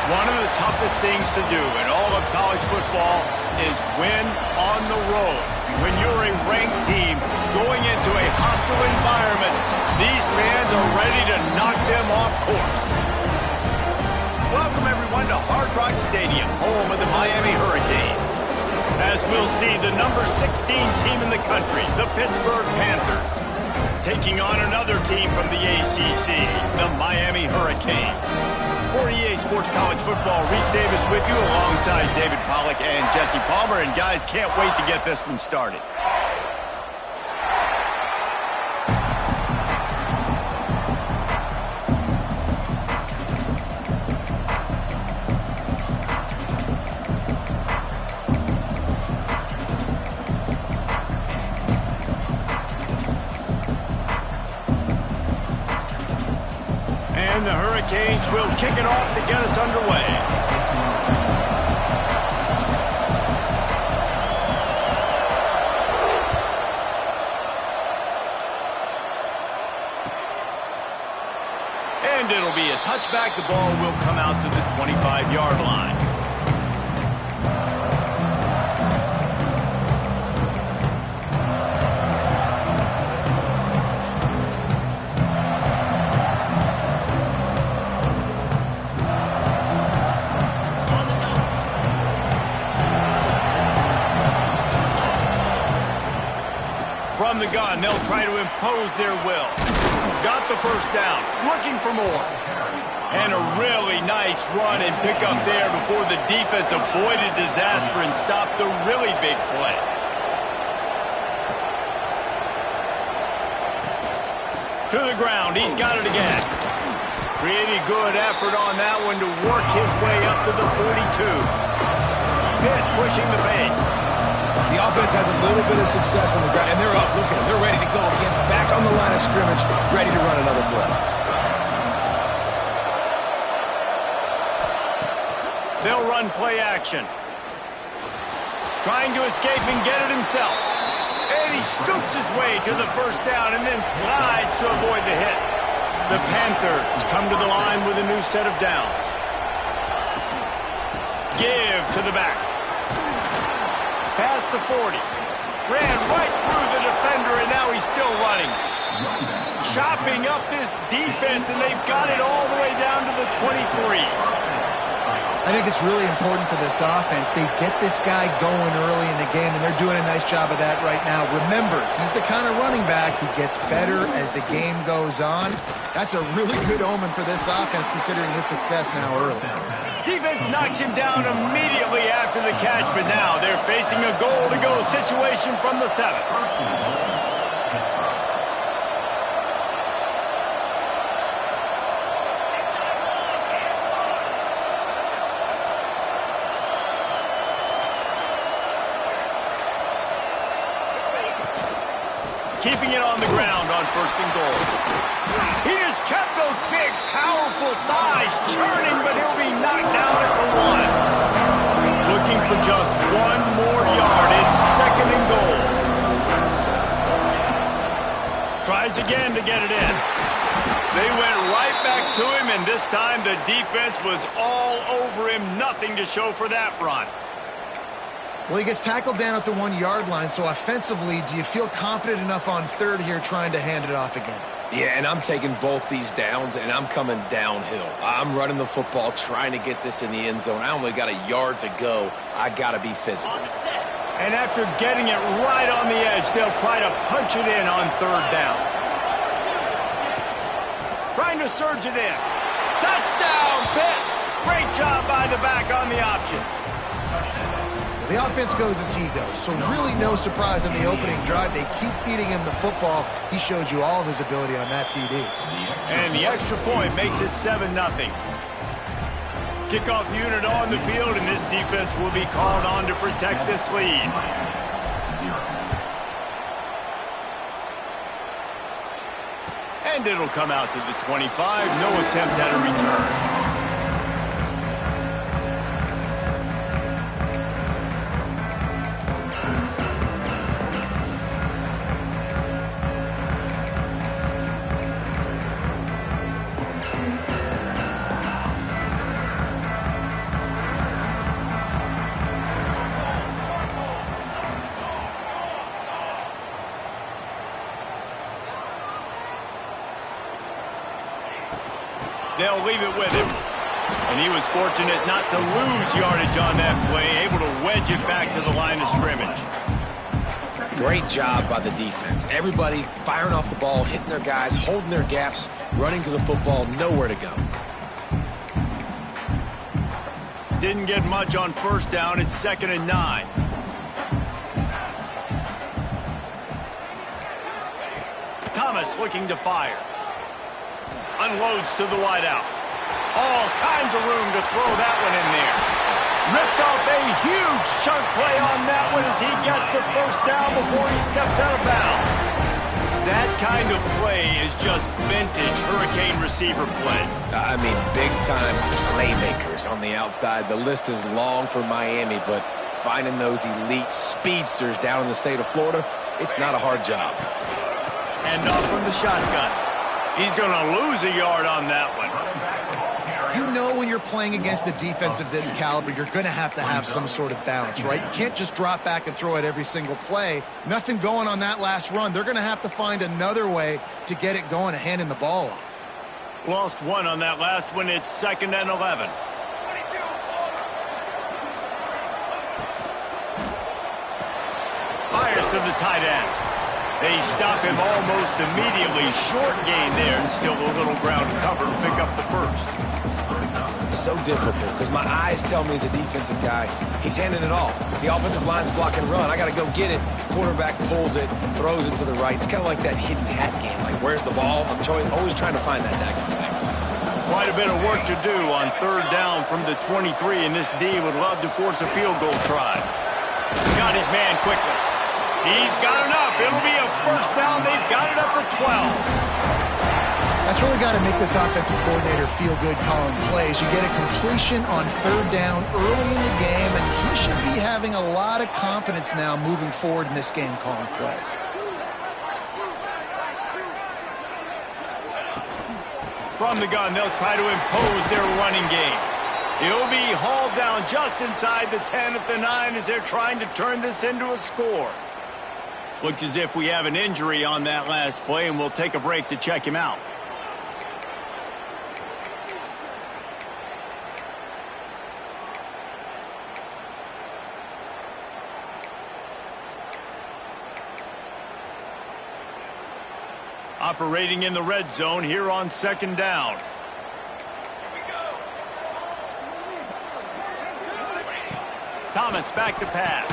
One of the toughest things to do in all of college football is win on the road. When you're a ranked team going into a hostile environment, these fans are ready to knock them off course. Welcome, everyone, to Hard Rock Stadium, home of the Miami Hurricanes. As we'll see, the number 16 team in the country, the Pittsburgh Panthers, taking on another team from the ACC, the Miami Hurricanes. For EA Sports College Football, Reese Davis with you alongside David Pollack and Jesse Palmer. And guys, can't wait to get this one started. And the Hurricanes will kick it off to get us underway. And it'll be a touchback. The ball will come out to the 25-yard line. From the gun, they'll try to impose their will. Got the first down, looking for more. And a really nice run and pick up there before the defense avoided disaster and stopped the really big play. To the ground, he's got it again. Pretty good effort on that one to work his way up to the 42. Pitt pushing the pace. The offense has a little bit of success on the ground, and they're up. Look at them. They're ready to go again. Back on the line of scrimmage, ready to run another play. They'll run play action. Trying to escape and get it himself. And he scoops his way to the first down and then slides to avoid the hit. The Panthers come to the line with a new set of downs. Give to the back. Past the 40. Ran right through the defender, and now he's still running. Chopping up this defense, and they've got it all the way down to the 23. I think it's really important for this offense. They get this guy going early in the game, and they're doing a nice job of that right now. Remember, he's the kind of running back who gets better as the game goes on. That's a really good omen for this offense, considering his success now early. Defense knocks him down immediately after the catch, but now they're facing a goal-to-go situation from the 7. Keeping it on the ground on 1st and goal. He has kept those big, powerful thighs churning, but he'll be knocked down at the 1. Looking for just one more yard. It's 2nd and goal. Tries again to get it in. They went right back to him, and this time the defense was all over him. Nothing to show for that run. Well, he gets tackled down at the 1-yard line, so offensively, do you feel confident enough on 3rd here trying to hand it off again? Yeah, and I'm taking both these downs, and I'm coming downhill. I'm running the football, trying to get this in the end zone. I only got a yard to go. I got to be physical. And after getting it right on the edge, they'll try to punch it in on 3rd down. Trying to surge it in. Touchdown, Pitt! Great job by the back on the option. The offense goes as he goes, so really no surprise on the opening drive. They keep feeding him the football. He showed you all of his ability on that TD. And the extra point makes it 7-0. Kickoff unit on the field, and this defense will be called on to protect this lead. And it'll come out to the 25. No attempt at a return. They'll leave it with him. And he was fortunate not to lose yardage on that play, able to wedge it back to the line of scrimmage. Great job by the defense. Everybody firing off the ball, hitting their guys, holding their gaps, running to the football, nowhere to go. Didn't get much on first down. It's 2nd and 9. Thomas looking to fire. Unloads to the wideout. All kinds of room to throw that one in there. Ripped off a huge chunk play on that one as he gets the first down before he steps out of bounds. That kind of play is just vintage Hurricane receiver play. I mean, big-time playmakers on the outside. The list is long for Miami, but finding those elite speedsters down in the state of Florida, it's not a hard job. And off from the shotgun. He's going to lose a yard on that one. You know when you're playing against a defense of this caliber, you're going to have some sort of balance, right? You can't just drop back and throw it every single play. Nothing going on that last run. They're going to have to find another way to get it going and handing the ball off. Lost one on that last one. It's 2nd and 11. Fires to the tight end. They stop him almost immediately. Short gain there and still a little ground to cover to pick up the first. So difficult because my eyes tell me as a defensive guy, he's handing it off. The offensive line's blocking run. I got to go get it. Quarterback pulls it, throws it to the right. It's kind of like that hidden hat game. Like, where's the ball? I'm always trying to find that daggone thing. Quite a bit of work to do on 3rd down from the 23, and this D would love to force a field goal try. Got his man quickly. He's got enough. It'll be a first down. They've got it up for 12. That's really got to make this offensive coordinator feel good calling plays. You get a completion on 3rd down early in the game, and he should be having a lot of confidence now moving forward in this game calling plays. From the gun, they'll try to impose their running game. He'll be hauled down just inside the 10 at the 9 as they're trying to turn this into a score. Looks as if we have an injury on that last play, and we'll take a break to check him out. Operating in the red zone here on 2nd down. Thomas back to pass.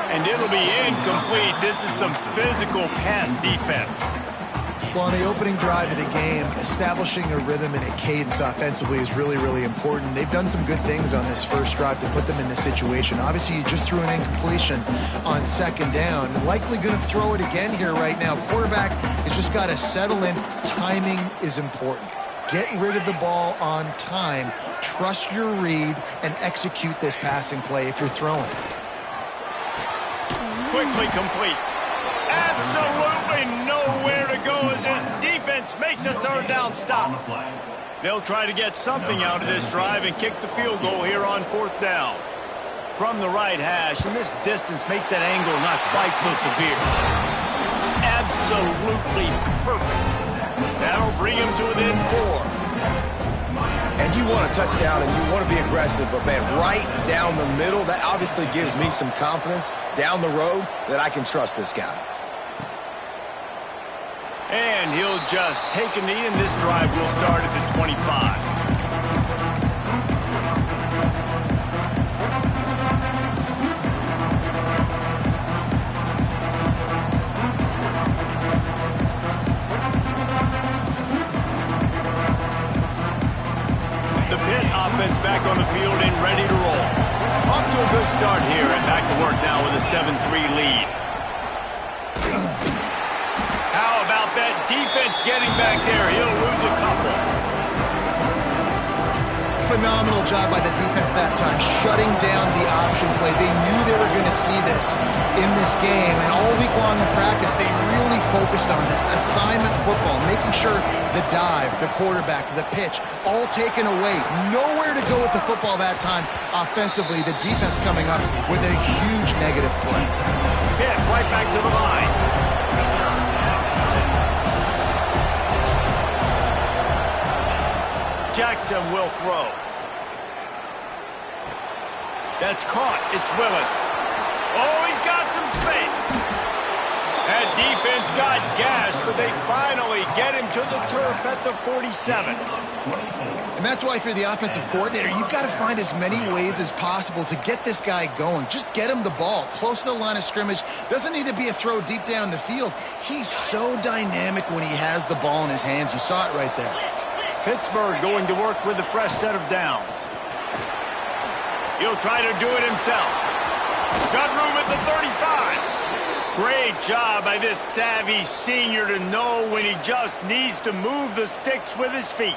And it'll be incomplete. This is some physical pass defense. Well, on the opening drive of the game, establishing a rhythm and a cadence offensively is really, really important. They've done some good things on this first drive to put them in this situation. Obviously, you just threw an incompletion on 2nd down. Likely going to throw it again here right now. Quarterback has just got to settle in. Timing is important. Get rid of the ball on time. Trust your read and execute this passing play if you're throwing. Quickly complete. Absolutely nowhere to go as this defense makes a 3rd down stop. They'll try to get something out of this drive and kick the field goal here on 4th down. From the right hash, and this distance makes that angle not quite so severe. Absolutely perfect. That'll bring him to within 4. And you want a touchdown and you want to be aggressive, but man, right down the middle, that obviously gives me some confidence down the road that I can trust this guy. And he'll just take a knee, and this drive will start at the 25. Offense back on the field and ready to roll. Off to a good start here and back to work now with a 7-3 lead. How about that defense getting back there? He'll lose a couple. Phenomenal job by the defense that time, shutting down the option play. They knew they were going to see this in this game, and all week long in practice, they really focused on this assignment football, making sure the dive, the quarterback, the pitch, all taken away. Nowhere to go with the football that time offensively. The defense coming up with a huge negative play. Hit right back to the line. Jackson will throw. That's caught. It's Willis. Oh, he's got some space. That defense got gashed, but they finally get him to the turf at the 47. And that's why, if you're the offensive coordinator, you've got to find as many ways as possible to get this guy going. Just get him the ball close to the line of scrimmage. Doesn't need to be a throw deep down the field. He's so dynamic when he has the ball in his hands. You saw it right there. Pittsburgh going to work with a fresh set of downs. He'll try to do it himself. Got room at the 35. Great job by this savvy senior to know when he just needs to move the sticks with his feet.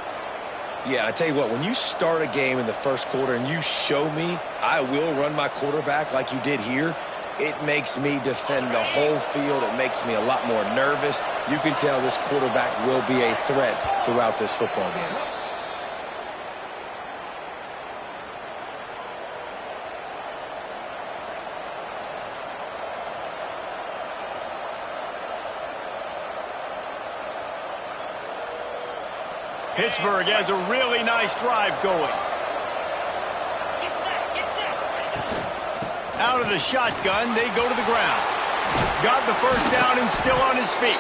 Yeah, I tell you what, when you start a game in the first quarter and you show me I will run my quarterback like you did here, it makes me defend the whole field. It makes me a lot more nervous. You can tell this quarterback will be a threat throughout this football game. Pittsburgh has a really nice drive going. Out of the shotgun, they go to the ground. Got the first down and still on his feet.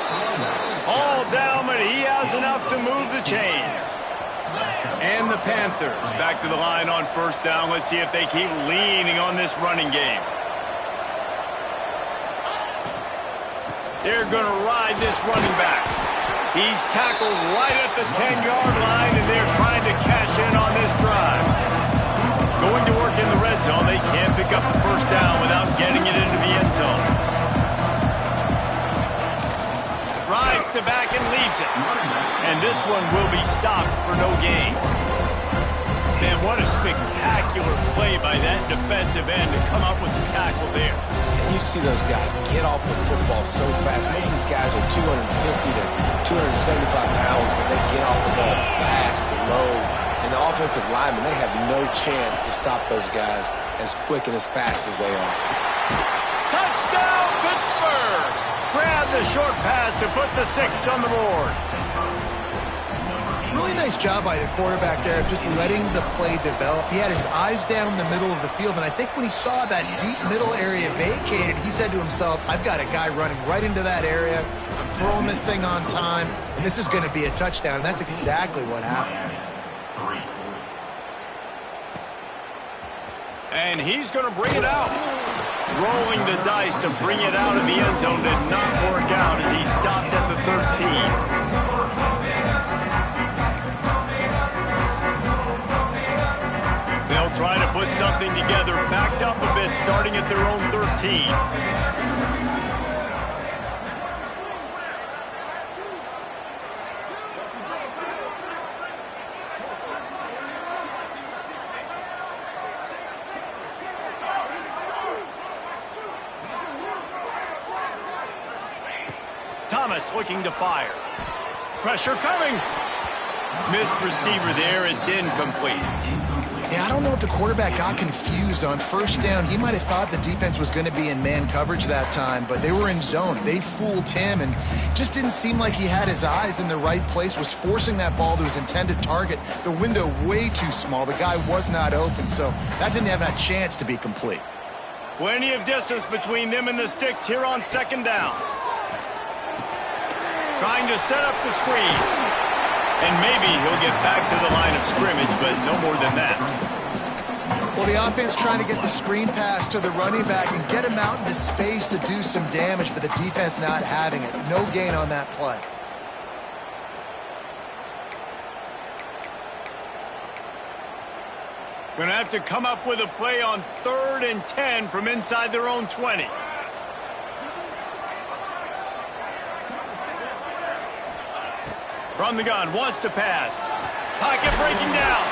All down, but he has enough to move the chains. And the Panthers back to the line on first down. Let's see if they keep leaning on this running game. They're going to ride this running back. He's tackled right at the 10-yard line, and they're trying to cash in on this drive. Going to work in the red zone. They can't pick up the first down without getting it into the end zone. Rides to back and leaves it. And this one will be stopped for no gain. Man, what a spectacular play by that defensive end to come up with the tackle there. And you see those guys get off the football so fast. Most of these guys are 250 to 275 pounds, but they get off the ball fast, low. And the offensive linemen, they have no chance to stop those guys as quick and as fast as they are. Touchdown, Pittsburgh! Grab the short pass to put the 6 on the board. Really nice job by the quarterback there of just letting the play develop. He had his eyes down the middle of the field, and I think when he saw that deep middle area vacated, he said to himself, I've got a guy running right into that area. I'm throwing this thing on time, and this is going to be a touchdown. And that's exactly what happened. And he's going to bring it out. Rolling the dice to bring it out of the end zone did not work out as he stopped at the 13. They'll try to put something together, backed up a bit, starting at their own 13. Thomas looking to fire. Pressure coming. Missed receiver there. It's incomplete. Yeah, I don't know if the quarterback got confused on first down. He might have thought the defense was going to be in man coverage that time, but they were in zone. They fooled him and just didn't seem like he had his eyes in the right place, was forcing that ball to his intended target. The window way too small. The guy was not open, so that didn't have that chance to be complete. Plenty of distance between them and the sticks here on second down. Trying to set up the screen. And maybe he'll get back to the line of scrimmage, but no more than that. Well, the offense trying to get the screen pass to the running back and get him out into space to do some damage, but the defense not having it. No gain on that play. Going to have to come up with a play on 3rd and 10 from inside their own 20. From the gun, wants to pass. Pocket breaking down.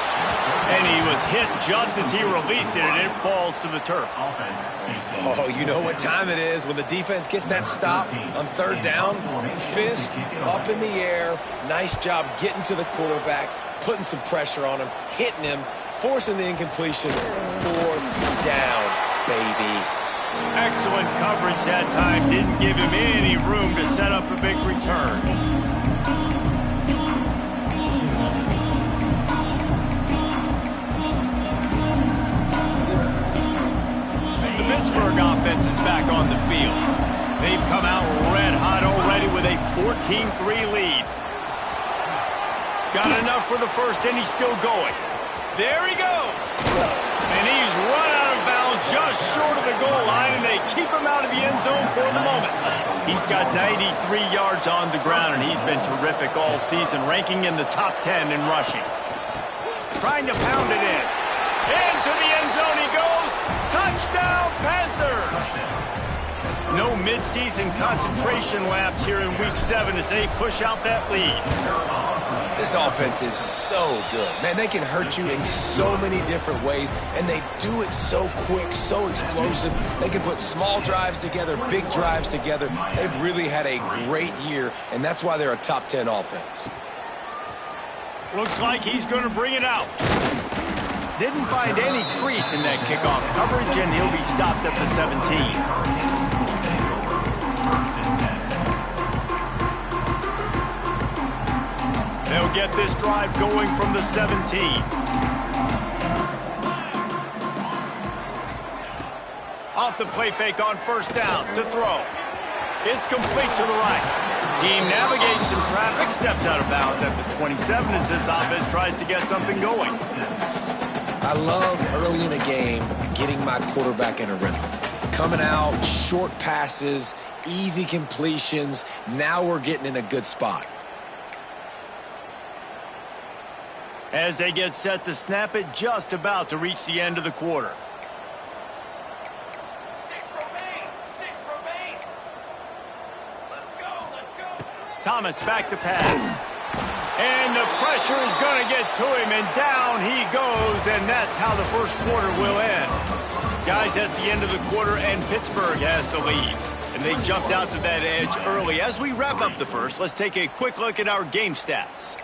And he was hit just as he released it, and it falls to the turf. Oh, you know what time it is when the defense gets that stop on 3rd down. Fist up in the air. Nice job getting to the quarterback, putting some pressure on him, hitting him, forcing the incompletion. 4th down, baby. Excellent coverage that time. Didn't give him any room to set up a big return. offense is back on the field. They've come out red hot already with a 14-3 lead. Got enough for the first, and he's still going. There he goes. And he's run out of bounds just short of the goal line, and they keep him out of the end zone for the moment. He's got 93 yards on the ground, and he's been terrific all season, ranking in the top 10 in rushing. Trying to pound it in. Into the end zone he goes. Touchdown, Panthers! No midseason concentration laps here in Week 7 as they push out that lead. This offense is so good. Man, they can hurt you in so many different ways, and they do it so quick, so explosive. They can put small drives together, big drives together. They've really had a great year, and that's why they're a top 10 offense. Looks like he's going to bring it out. Didn't find any crease in that kickoff coverage, and he'll be stopped at the 17. They'll get this drive going from the 17. Off the play fake on first down to throw. It's complete to the right. He navigates some traffic, steps out of bounds at the 27 as this offense tries to get something going. I love early in a game getting my quarterback in a rhythm. Coming out, short passes, easy completions. Now we're getting in a good spot. As they get set to snap it, just about to reach the end of the quarter. Thomas back to pass. And the pressure is going to get to him, and down he goes, and that's how the first quarter will end. Guys, that's the end of the quarter, and Pittsburgh has the lead. And they jumped out to that edge early. As we wrap up the first, let's take a quick look at our game stats.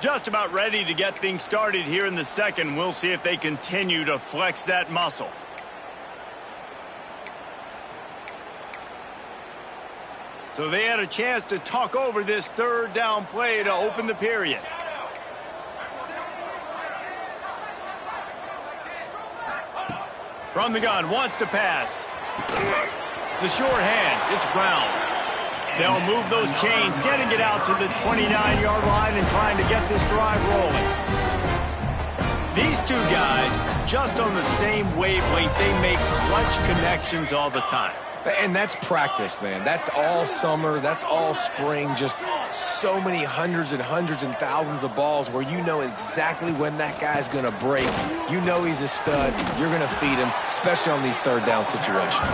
Just about ready to get things started here in the second. We'll see if they continue to flex that muscle. So they had a chance to talk over this third down play to open the period. From the gun, wants to pass. The short hands, it's Brown. They'll move those chains, getting it out to the 29-yard line and trying to get this drive rolling. These two guys, just on the same wavelength, they make clutch connections all the time. And that's practice, man. That's all summer. That's all spring. Just so many hundreds and thousands of balls where you know exactly when that guy's going to break. You know he's a stud. You're going to feed him, especially on these third down situations.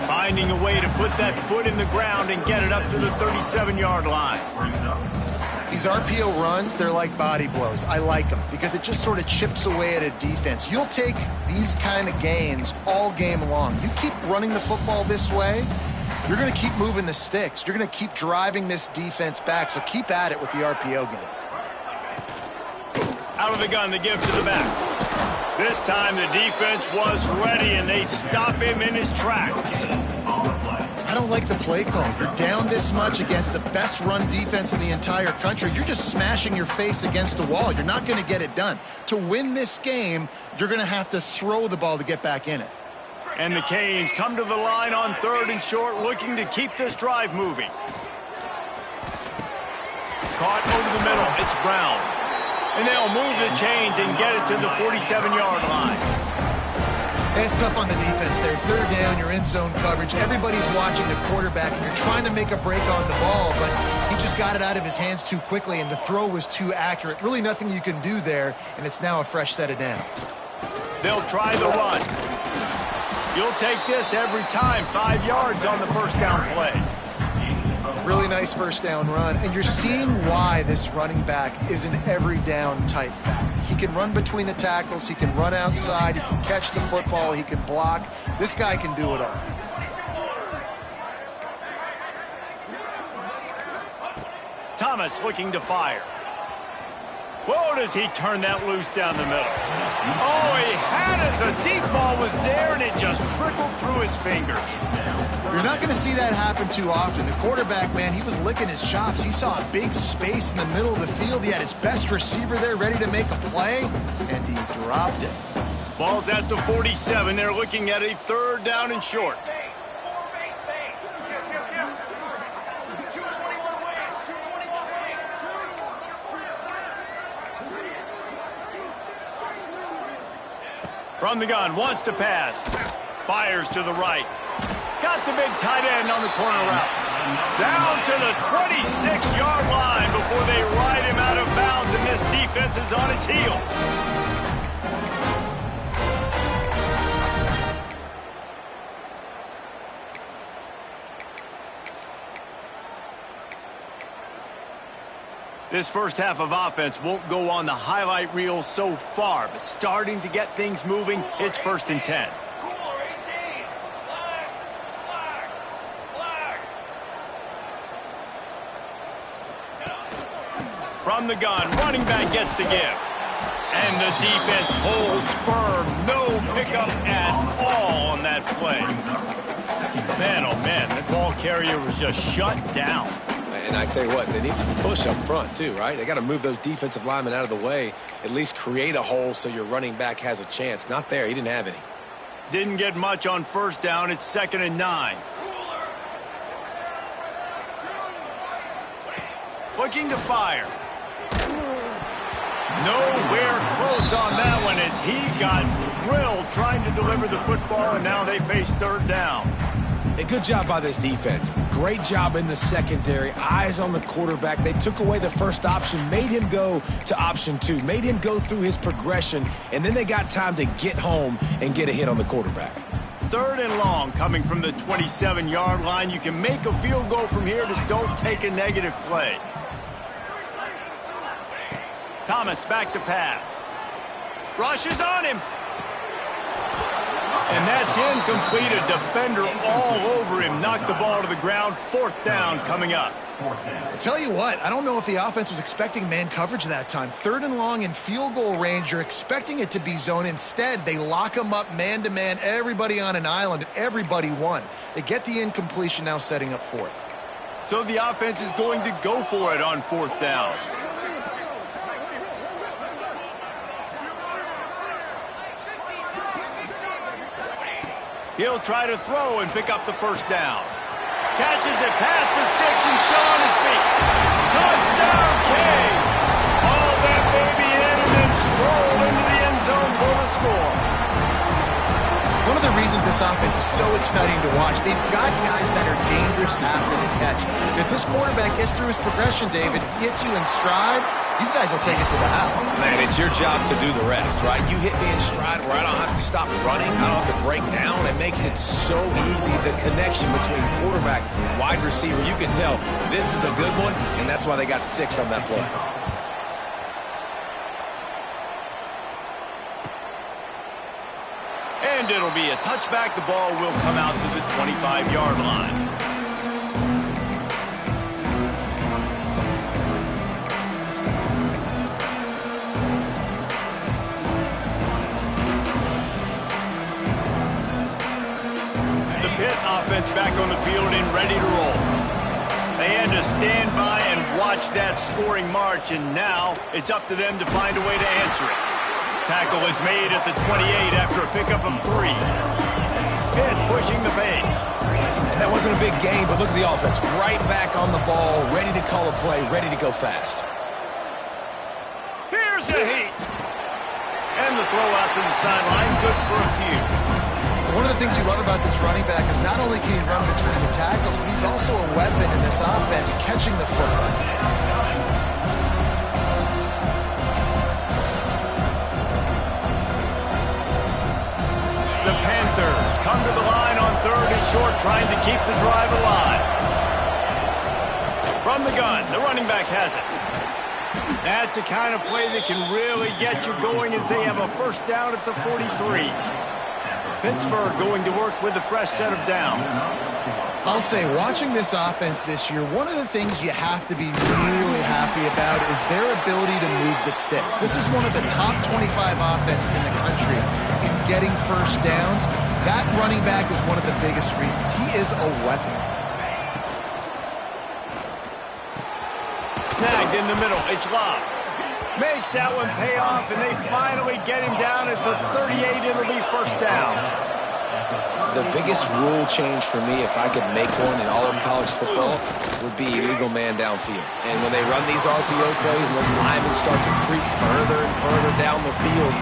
Finding a way to put that foot in the ground and get it up to the 37-yard line. These RPO runs, they're like body blows. I like them because it just sort of chips away at a defense. You'll take these kind of gains all game long. You keep running the football this way, you're going to keep moving the sticks. You're going to keep driving this defense back, so keep at it with the RPO game. Out of the gun to give to the back. This time the defense was ready, and they stop him in his tracks. I don't like the play call. You're down this much against the best run defense in the entire country. You're just smashing your face against the wall. You're not going to get it done. To win this game, you're going to have to throw the ball to get back in it. And the Canes come to the line on third and short, looking to keep this drive moving. Caught over the middle. It's Brown. And they'll move the chains and get it to the 47-yard line. It's tough on the defense there. Third down, you're in zone coverage. Everybody's watching the quarterback, and you're trying to make a break on the ball, but he just got it out of his hands too quickly, and the throw was too accurate. Really nothing you can do there, and it's now a fresh set of downs. They'll try the run. You'll take this every time. 5 yards on the first down play. Really nice first down run, and you're seeing why this running back is an every down type back. He can run between the tackles, he can run outside, he can catch the football, he can block. This guy can do it all. Thomas looking to fire. Whoa, does he turn that loose down the middle. Oh, he had it. The deep ball was there, and it just trickled through his fingers. You're not going to see that happen too often. The quarterback, man, he was licking his chops. He saw a big space in the middle of the field. He had his best receiver there ready to make a play, and he dropped it. Ball's at the 47. They're looking at a third down and short. From the gun, wants to pass. Fires to the right. Got the big tight end on the corner route. Down to the 26-yard line before they ride him out of bounds, and this defense is on its heels. This first half of offense won't go on the highlight reel so far, but starting to get things moving, it's 1st and 10. From the gun, running back gets to give. And the defense holds firm. No pickup at all on that play. Man, oh man, that ball carrier was just shut down. And I tell you what, they need some push up front too, right? They got to move those defensive linemen out of the way, at least create a hole so your running back has a chance. Not there. He didn't have any. Didn't get much on 1st down. It's 2nd and 9. Looking to fire. Nowhere close on that one as he got drilled trying to deliver the football, and now they face 3rd down. A good job by this defense. Great job in the secondary. Eyes on the quarterback. They took away the first option, made him go to option 2, made him go through his progression, and then they got time to get home and get a hit on the quarterback. 3rd and long coming from the 27-yard line. You can make a field goal from here. Just don't take a negative play. Thomas back to pass. Rushes on him. And that's incomplete. A defender all over him. Knocked the ball to the ground. 4th down coming up. I tell you what, I don't know if the offense was expecting man coverage that time. 3rd and long in field goal range. You're expecting it to be zone. Instead, they lock them up man-to-man. Everybody on an island. Everybody won. They get the incompletion now setting up 4th. So the offense is going to go for it on 4th down. He'll try to throw and pick up the 1st down. Catches it past the sticks and still on his feet. Touchdown, Canes! Haul that baby in and then stroll into the end zone for the score. One of the reasons this offense is so exciting to watch, they've got guys that are dangerous after the catch. If this quarterback gets through his progression, David, hits you in stride, these guys will take it to the house. Man, it's your job to do the rest, right? You hit me in stride where I don't have to stop running. I don't have to break down. It makes it so easy. The connection between quarterback and wide receiver, you can tell this is a good one, and that's why they got 6 on that play. And it'll be a touchback. The ball will come out to the 25-yard line. Offense back on the field and ready to roll. They had to stand by and watch that scoring march, and now it's up to them to find a way to answer it. Tackle is made at the 28 after a pickup of 3. Pitt pushing the pace. And that wasn't a big gain, but look at the offense. Right back on the ball, ready to call a play, ready to go fast. Here's a heat. And the throw out to the sideline, good for a few. One of the things you love about this running back is not only can he run between the tackles, but he's also a weapon in this offense, catching the football. The Panthers come to the line on 3rd and short, trying to keep the drive alive. From the gun, the running back has it. That's the kind of play that can really get you going as they have a 1st down at the 43. Pittsburgh going to work with a fresh set of downs. I'll say, watching this offense this year, one of the things you have to be really happy about is their ability to move the sticks. This is one of the top 25 offenses in the country in getting 1st downs. That running back is one of the biggest reasons. He is a weapon. Snagged in the middle. It's Love. Makes that one pay off, and they finally get him down at the 38. It'll be 1st down. The biggest rule change for me, if I could make one in all of college football, would be illegal man downfield. And when they run these RPO plays and those linemen start to creep further and further down the field,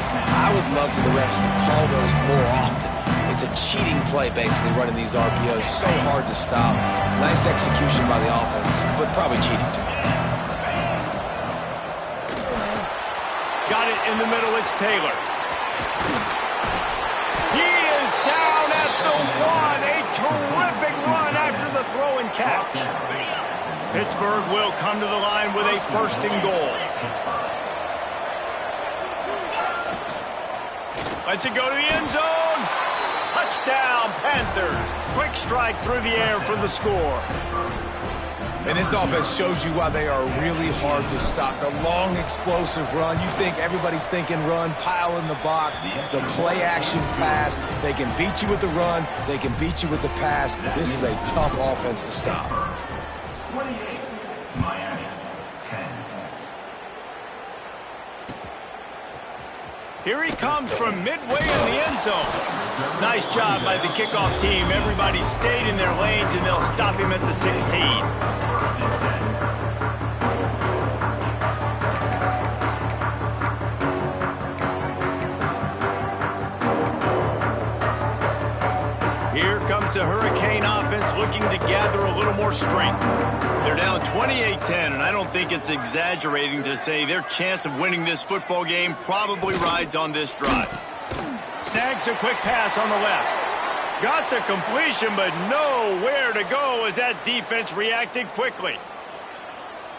I would love for the refs to call those more often. It's a cheating play, basically, running these RPOs. So hard to stop. Nice execution by the offense, but probably cheating too. Got it in the middle. It's Taylor. He is down at the 1. A terrific run after the throw and catch. Pittsburgh will come to the line with a 1st and goal. Lets it go to the end zone. Touchdown, Panthers. Quick strike through the air for the score. And this offense shows you why they are really hard to stop. The long, explosive run. You think everybody's thinking run, pile in the box. The play-action pass. They can beat you with the run. They can beat you with the pass. This is a tough offense to stop. 28, Miami, 10. Here he comes from midway in the end zone. Nice job by the kickoff team. Everybody stayed in their lanes, and they'll stop him at the 16. Here comes the Hurricane offense looking to gather a little more strength. They're down 28-10, and I don't think it's exaggerating to say their chance of winning this football game probably rides on this drive. Snags a quick pass on the left. Got the completion, but nowhere to go as that defense reacted quickly.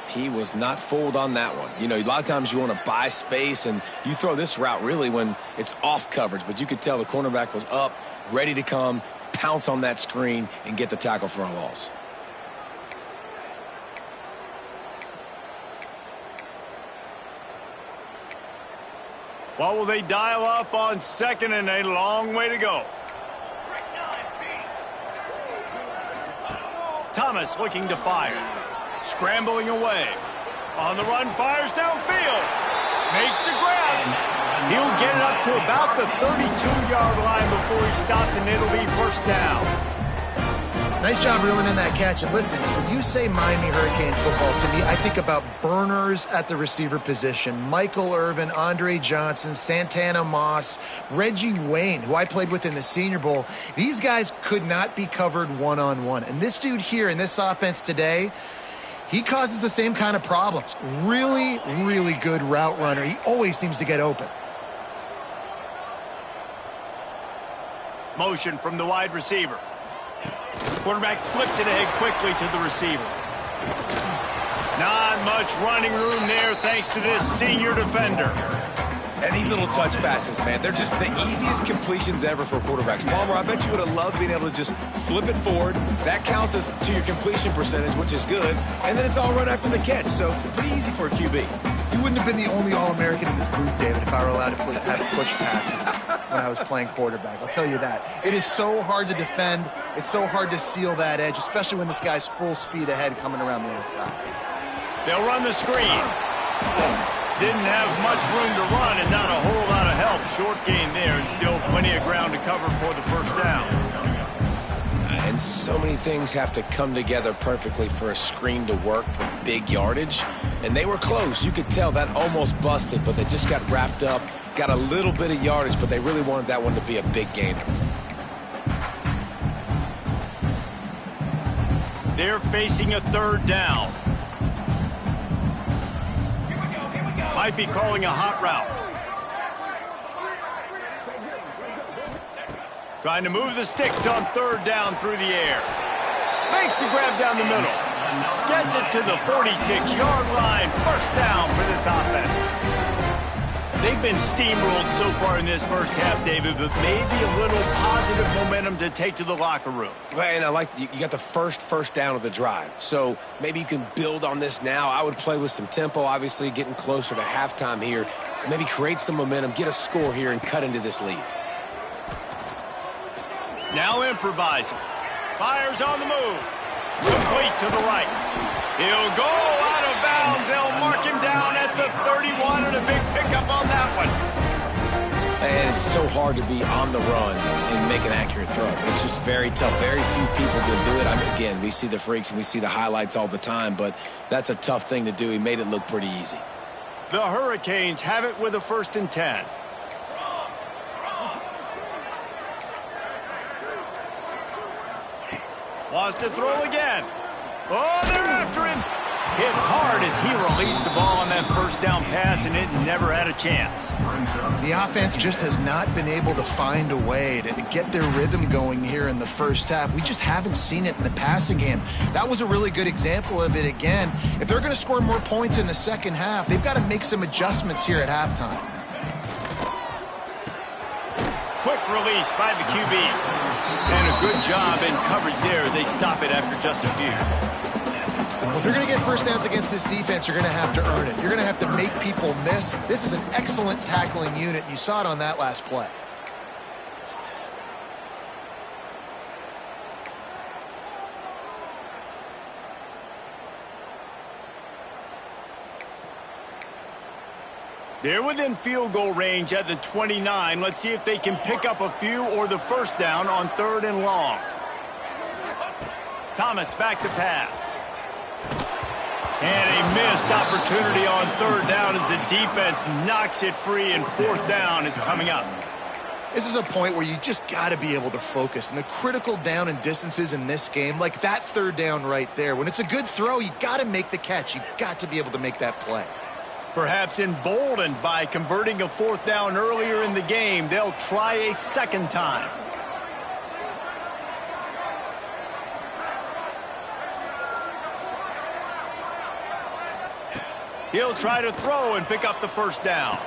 He was not fooled on that one. You know, a lot of times you want to buy space, and you throw this route really when it's off coverage, but you could tell the cornerback was up, ready to come, pounce on that screen, and get the tackle for a loss. What will they dial up on 2nd and a long way to go? Thomas looking to fire. Scrambling away. On the run, fires downfield. Makes the grab. He'll get it up to about the 32-yard line before he's stopped, and it'll be 1st down. Nice job reeling in that catch. And listen, when you say Miami Hurricane football, to me, I think about burners at the receiver position. Michael Irvin, Andre Johnson, Santana Moss, Reggie Wayne, who I played with in the Senior Bowl. These guys could not be covered one-on-one. And this dude here in this offense today, he causes the same kind of problems. Really, really good route runner. He always seems to get open. Motion from the wide receiver. Quarterback flips it ahead quickly to the receiver. Not much running room there thanks to this senior defender. And these little touch passes, man, they're just the easiest completions ever for quarterbacks. Palmer, I bet you would have loved being able to just flip it forward. That counts as to your completion percentage, which is good. And then it's all run after the catch, so pretty easy for a QB. You wouldn't have been the only All-American in this booth, David, if I were allowed to have push passes when I was playing quarterback. I'll tell you that. It is so hard to defend. It's so hard to seal that edge, especially when this guy's full speed ahead coming around the outside. They'll run the screen. Didn't have much room to run and not a whole lot of help. Short gain there and still plenty of ground to cover for the 1st down. And so many things have to come together perfectly for a screen to work for big yardage. And they were close. You could tell that almost busted, but they just got wrapped up, got a little bit of yardage, but they really wanted that one to be a big gainer. They're facing a 3rd down. Might be calling a hot route. Trying to move the sticks on 3rd down through the air. Makes the grab down the middle. Gets it to the 46-yard line. 1st down for this offense. They've been steamrolled so far in this 1st half, David, but maybe a little positive momentum to take to the locker room. Well, and I like you got the first down of the drive, so maybe you can build on this now. I would play with some tempo, obviously getting closer to halftime here. Maybe create some momentum, get a score here, and cut into this lead. Now improvising. Fires on the move. Complete to the right. He'll go out of bounds. They'll mark him down at the 31, and a big pickup on that one. And it's so hard to be on the run and make an accurate throw. It's just very tough. Very few people can do it. I mean, again, we see the freaks and we see the highlights all the time, but that's a tough thing to do. He made it look pretty easy. The Hurricanes have it with a 1st and 10. Wants to throw again. Oh, they're after him. Hit hard as he released the ball on that 1st down pass, and it never had a chance. The offense just has not been able to find a way to get their rhythm going here in the first half. We just haven't seen it in the passing game. That was a really good example of it again. If they're going to score more points in the second half, they've got to make some adjustments here at halftime. Quick release by the QB. And a good job in coverage there as they stop it after just a few. Well, if you're going to get first downs against this defense, you're going to have to earn it. You're going to have to make people miss. This is an excellent tackling unit. You saw it on that last play. They're within field goal range at the 29. Let's see if they can pick up a few or the 1st down on 3rd and long. Thomas back to pass. And a missed opportunity on 3rd down as the defense knocks it free, and 4th down is coming up. This is a point where you just got to be able to focus. And the critical down and distances in this game, like that 3rd down right there, when it's a good throw, you got to make the catch. You got to be able to make that play. Perhaps emboldened by converting a 4th down earlier in the game, they'll try a 2nd time. He'll try to throw and pick up the 1st down.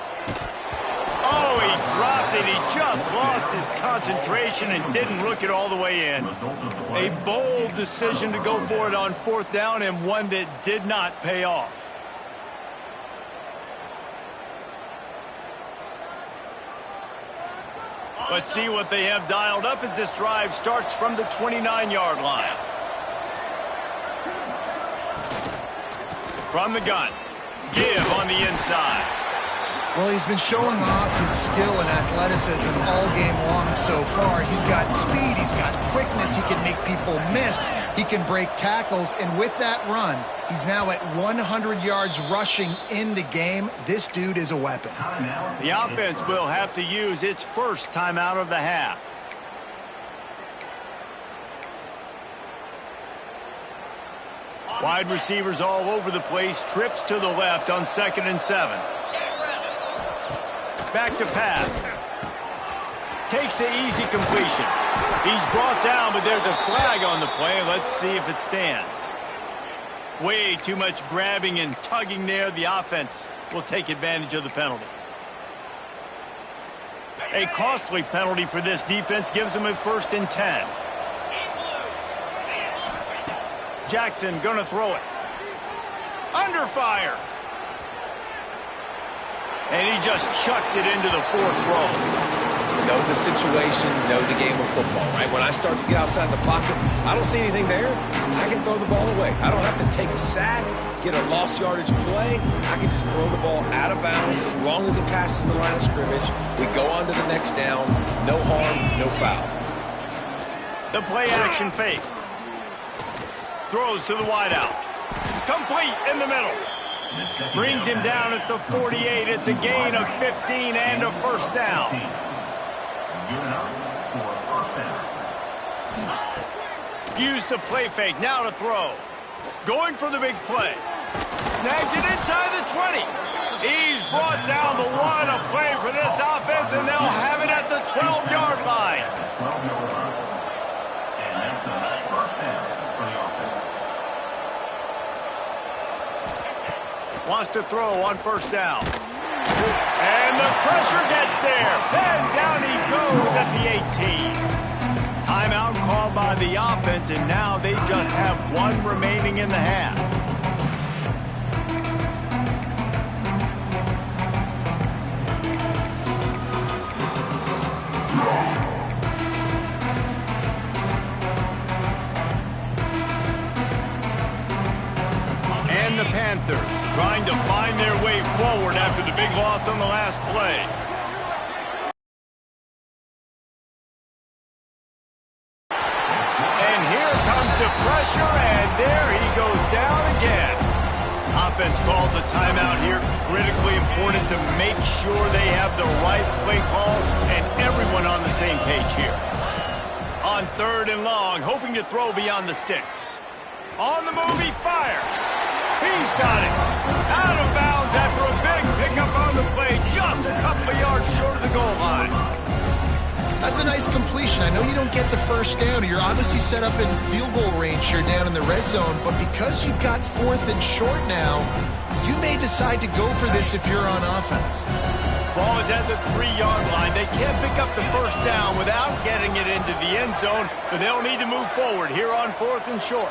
Oh, he dropped it. He just lost his concentration and didn't look it all the way in. A bold decision to go for it on 4th down, and one that did not pay off. Let's see what they have dialed up as this drive starts from the 29-yard line. From the gun. Give on the inside. Well, he's been showing off his skill and athleticism all game long so far. He's got speed, he's got quickness, he can make people miss, he can break tackles, and with that run, he's now at 100 yards rushing in the game. This dude is a weapon. The offense will have to use its 1st timeout of the half. Wide receivers all over the place. Trips to the left on 2nd and 7. Back to pass. Takes the easy completion. He's brought down, but there's a flag on the play. Let's see if it stands. Way too much grabbing and tugging there. The offense will take advantage of the penalty. A costly penalty for this defense gives them a 1st and 10. Jackson gonna throw it. Under fire. And he just chucks it into the 4th row. Know the situation, know the game of football, right? When I start to get outside the pocket, I don't see anything there, I can throw the ball away. I don't have to take a sack, get a lost yardage play. I can just throw the ball out of bounds as long as it passes the line of scrimmage. We go on to the next down. No harm, no foul. The play action fake. Throws to the wideout. Complete in the middle. Brings him down at the 48. It's a gain of 15 and a 1st down. Use the play fake. Now to throw. Going for the big play. Snags it inside the 20. He's brought down the 1. A play for this offense, and they'll have it at the 12-yard line. And that's a 1st down for the offense. Wants to throw on 1st down. And the pressure gets there. Then down he goes at the 18. Timeout called by the offense, and now they just have 1 remaining in the half. And the Panthers trying to find their way forward after the big loss on the last play. offense calls a timeout here. Critically important to make sure they have the right play call and everyone on the same page here. On 3rd and long, hoping to throw beyond the sticks. On the move, he fires. He's got it. Out of bounds after a big pickup on the play, just a couple of yards short of the goal line. That's a nice completion. I know you don't get the first down. You're obviously set up in field goal range here down in the red zone, but because you've got 4th and short now, you may decide to go for this if you're on offense. Ball is at the 3-yard line. They can't pick up the first down without getting it into the end zone, but they'll need to move forward here on 4th and short.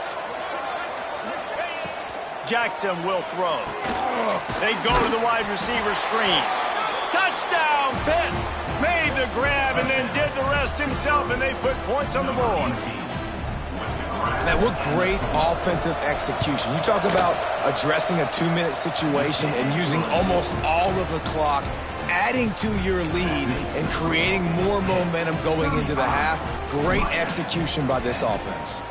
Jackson will throw. They go to the wide receiver screen. Touchdown, Pitt! Made the grab and then did the rest himself, and they put points on the board. Man, what great offensive execution. You talk about addressing a 2-minute situation and using almost all of the clock, adding to your lead and creating more momentum going into the half. Great execution by this offense.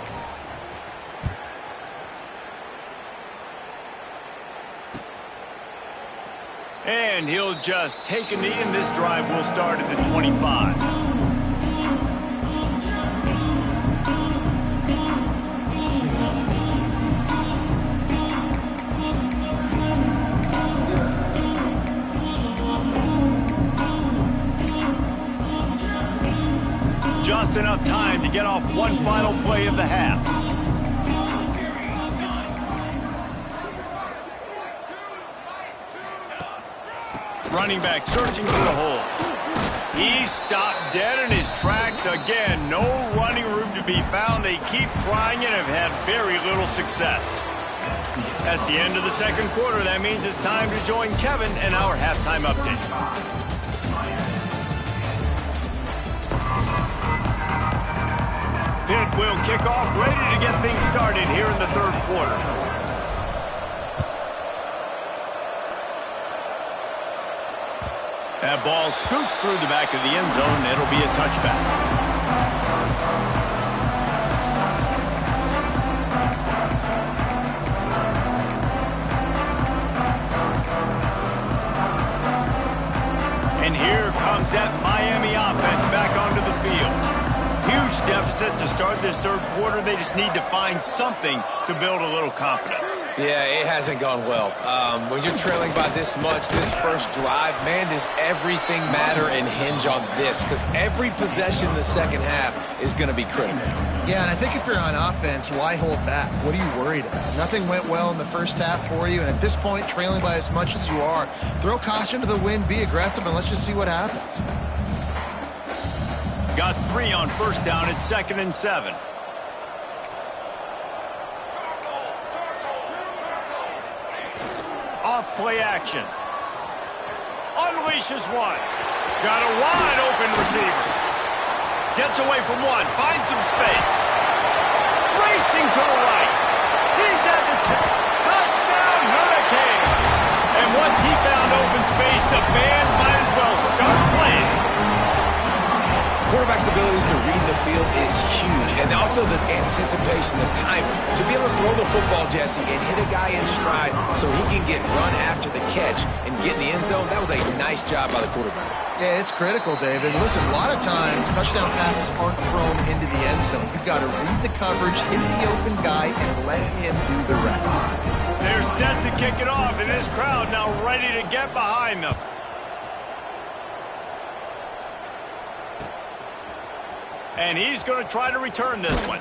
And he'll just take a knee, and this drive will start at the 25. Just enough time to get off one final play of the half. Running back searching for the hole. He stopped dead in his tracks again. No running room to be found. They keep trying and have had very little success. That's the end of the second quarter. That means it's time to join Kevin and our halftime update. Pitt will kick off, ready to get things started here in the third quarter. That ball scoots through the back of the end zone. It'll be a touchback. And here comes that Miami offense back onto the field. Huge deficit to start this third quarter. They just need to find something to build a little confidence. Yeah, it hasn't gone well. When you're trailing by this much, this first drive, man, does everything matter and hinge on this? Because every possession in the second half is going to be critical. Yeah, and I think if you're on offense, why hold back? What are you worried about? Nothing went well in the first half for you, and at this point, trailing by as much as you are, throw caution to the wind, be aggressive, and let's just see what happens. Got 3 on first down at 2nd and 7. Off play action. Unleashes one. Got a wide open receiver. Gets away from one. Finds some space. Racing to the right. He's at the touchdown Hurricane. And once he found open space, the band might as well start playing. Quarterback's abilities to read the field is huge, and also the anticipation, the timing. To be able to throw the football, Jesse, and hit a guy in stride so he can get run after the catch and get in the end zone, that was a nice job by the quarterback. Yeah, it's critical, David. Listen, a lot of times, touchdown passes aren't thrown into the end zone. You've got to read the coverage, hit the open guy, and let him do the rest. They're set to kick it off, and this crowd now ready to get behind them. And he's going to try to return this one.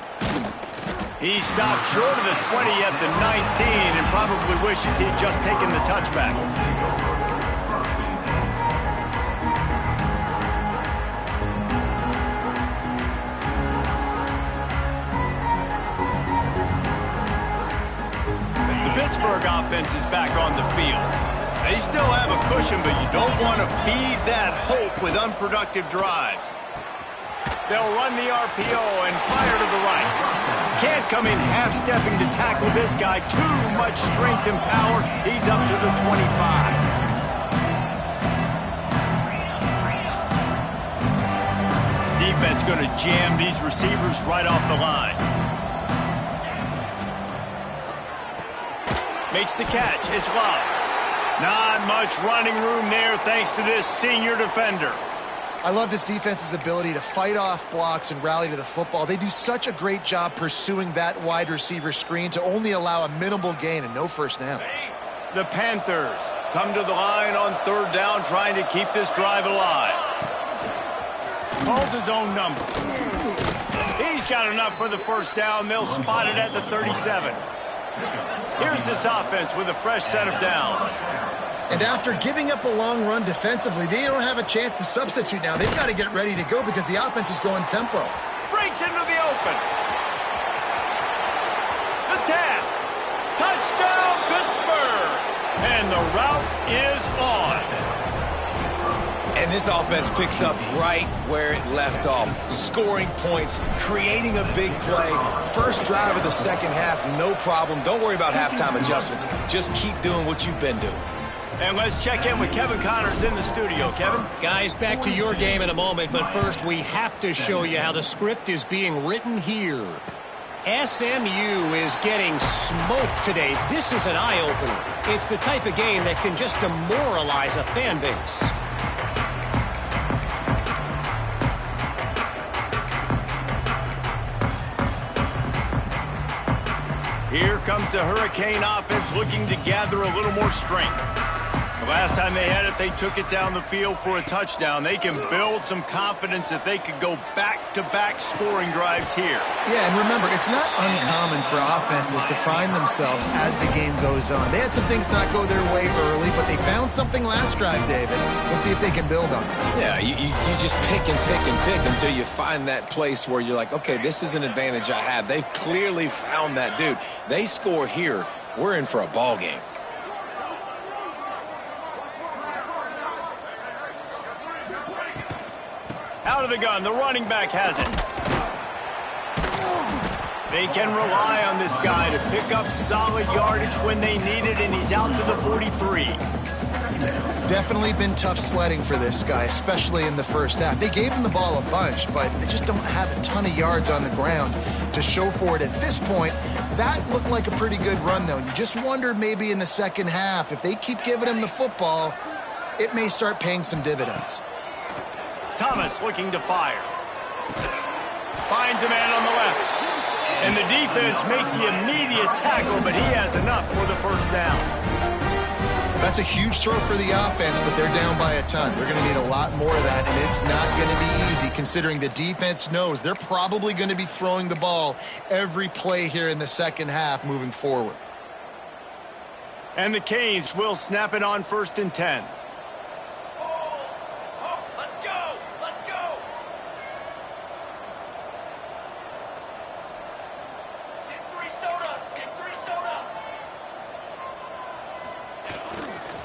He stopped short of the 20 at the 19 and probably wishes he'd just taken the touchback. The Pittsburgh offense is back on the field. They still have a cushion, but you don't want to feed that hope with unproductive drives. They'll run the RPO and fire to the right. Can't come in half-stepping to tackle this guy. Too much strength and power. He's up to the 25. Defense going to jam these receivers right off the line. Makes the catch. It's Love. Not much running room there thanks to this senior defender. I love this defense's ability to fight off blocks and rally to the football. They do such a great job pursuing that wide receiver screen to only allow a minimal gain and no first down. The Panthers come to the line on third down, trying to keep this drive alive. Calls his own number. He's got enough for the first down. They'll spot it at the 37. Here's this offense with a fresh set of downs. And after giving up a long run defensively, they don't have a chance to substitute now. They've got to get ready to go because the offense is going tempo. Breaks into the open. The tap. Touchdown, Pittsburgh. And the route is on. And this offense picks up right where it left off. Scoring points, creating a big play. First drive of the second half, no problem. Don't worry about halftime adjustments. Just keep doing what you've been doing. And let's check in with Kevin Connors in the studio. Kevin? Guys, back to your game in a moment, but first we have to show you how the script is being written here. SMU is getting smoked today. This is an eye-opener. It's the type of game that can just demoralize a fan base. Here comes the Hurricane offense looking to gather a little more strength. The last time they had it, they took it down the field for a touchdown. They can build some confidence that they could go back-to-back scoring drives here. Yeah, and remember, it's not uncommon for offenses to find themselves as the game goes on. They had some things not go their way early, but they found something last drive, David. Let's see if they can build on it. Yeah, you just pick and pick and pick until you find that place where you're like, okay, this is an advantage I have. They've clearly found that dude. They score here, we're in for a ball game. Out of the gun, the running back has it. They can rely on this guy to pick up solid yardage when they need it, and he's out to the 43. Definitely been tough sledding for this guy, especially in the first half. They gave him the ball a bunch, but they just don't have a ton of yards on the ground to show for it at this point. That looked like a pretty good run, though. You just wondered maybe in the second half, if they keep giving him the football, it may start paying some dividends. Thomas looking to fire. Finds a man on the left. And the defense makes the immediate tackle, but he has enough for the first down. That's a huge throw for the offense, but they're down by a ton. They're going to need a lot more of that, and it's not going to be easy considering the defense knows they're probably going to be throwing the ball every play here in the second half moving forward. And the Canes will snap it on 1st and 10.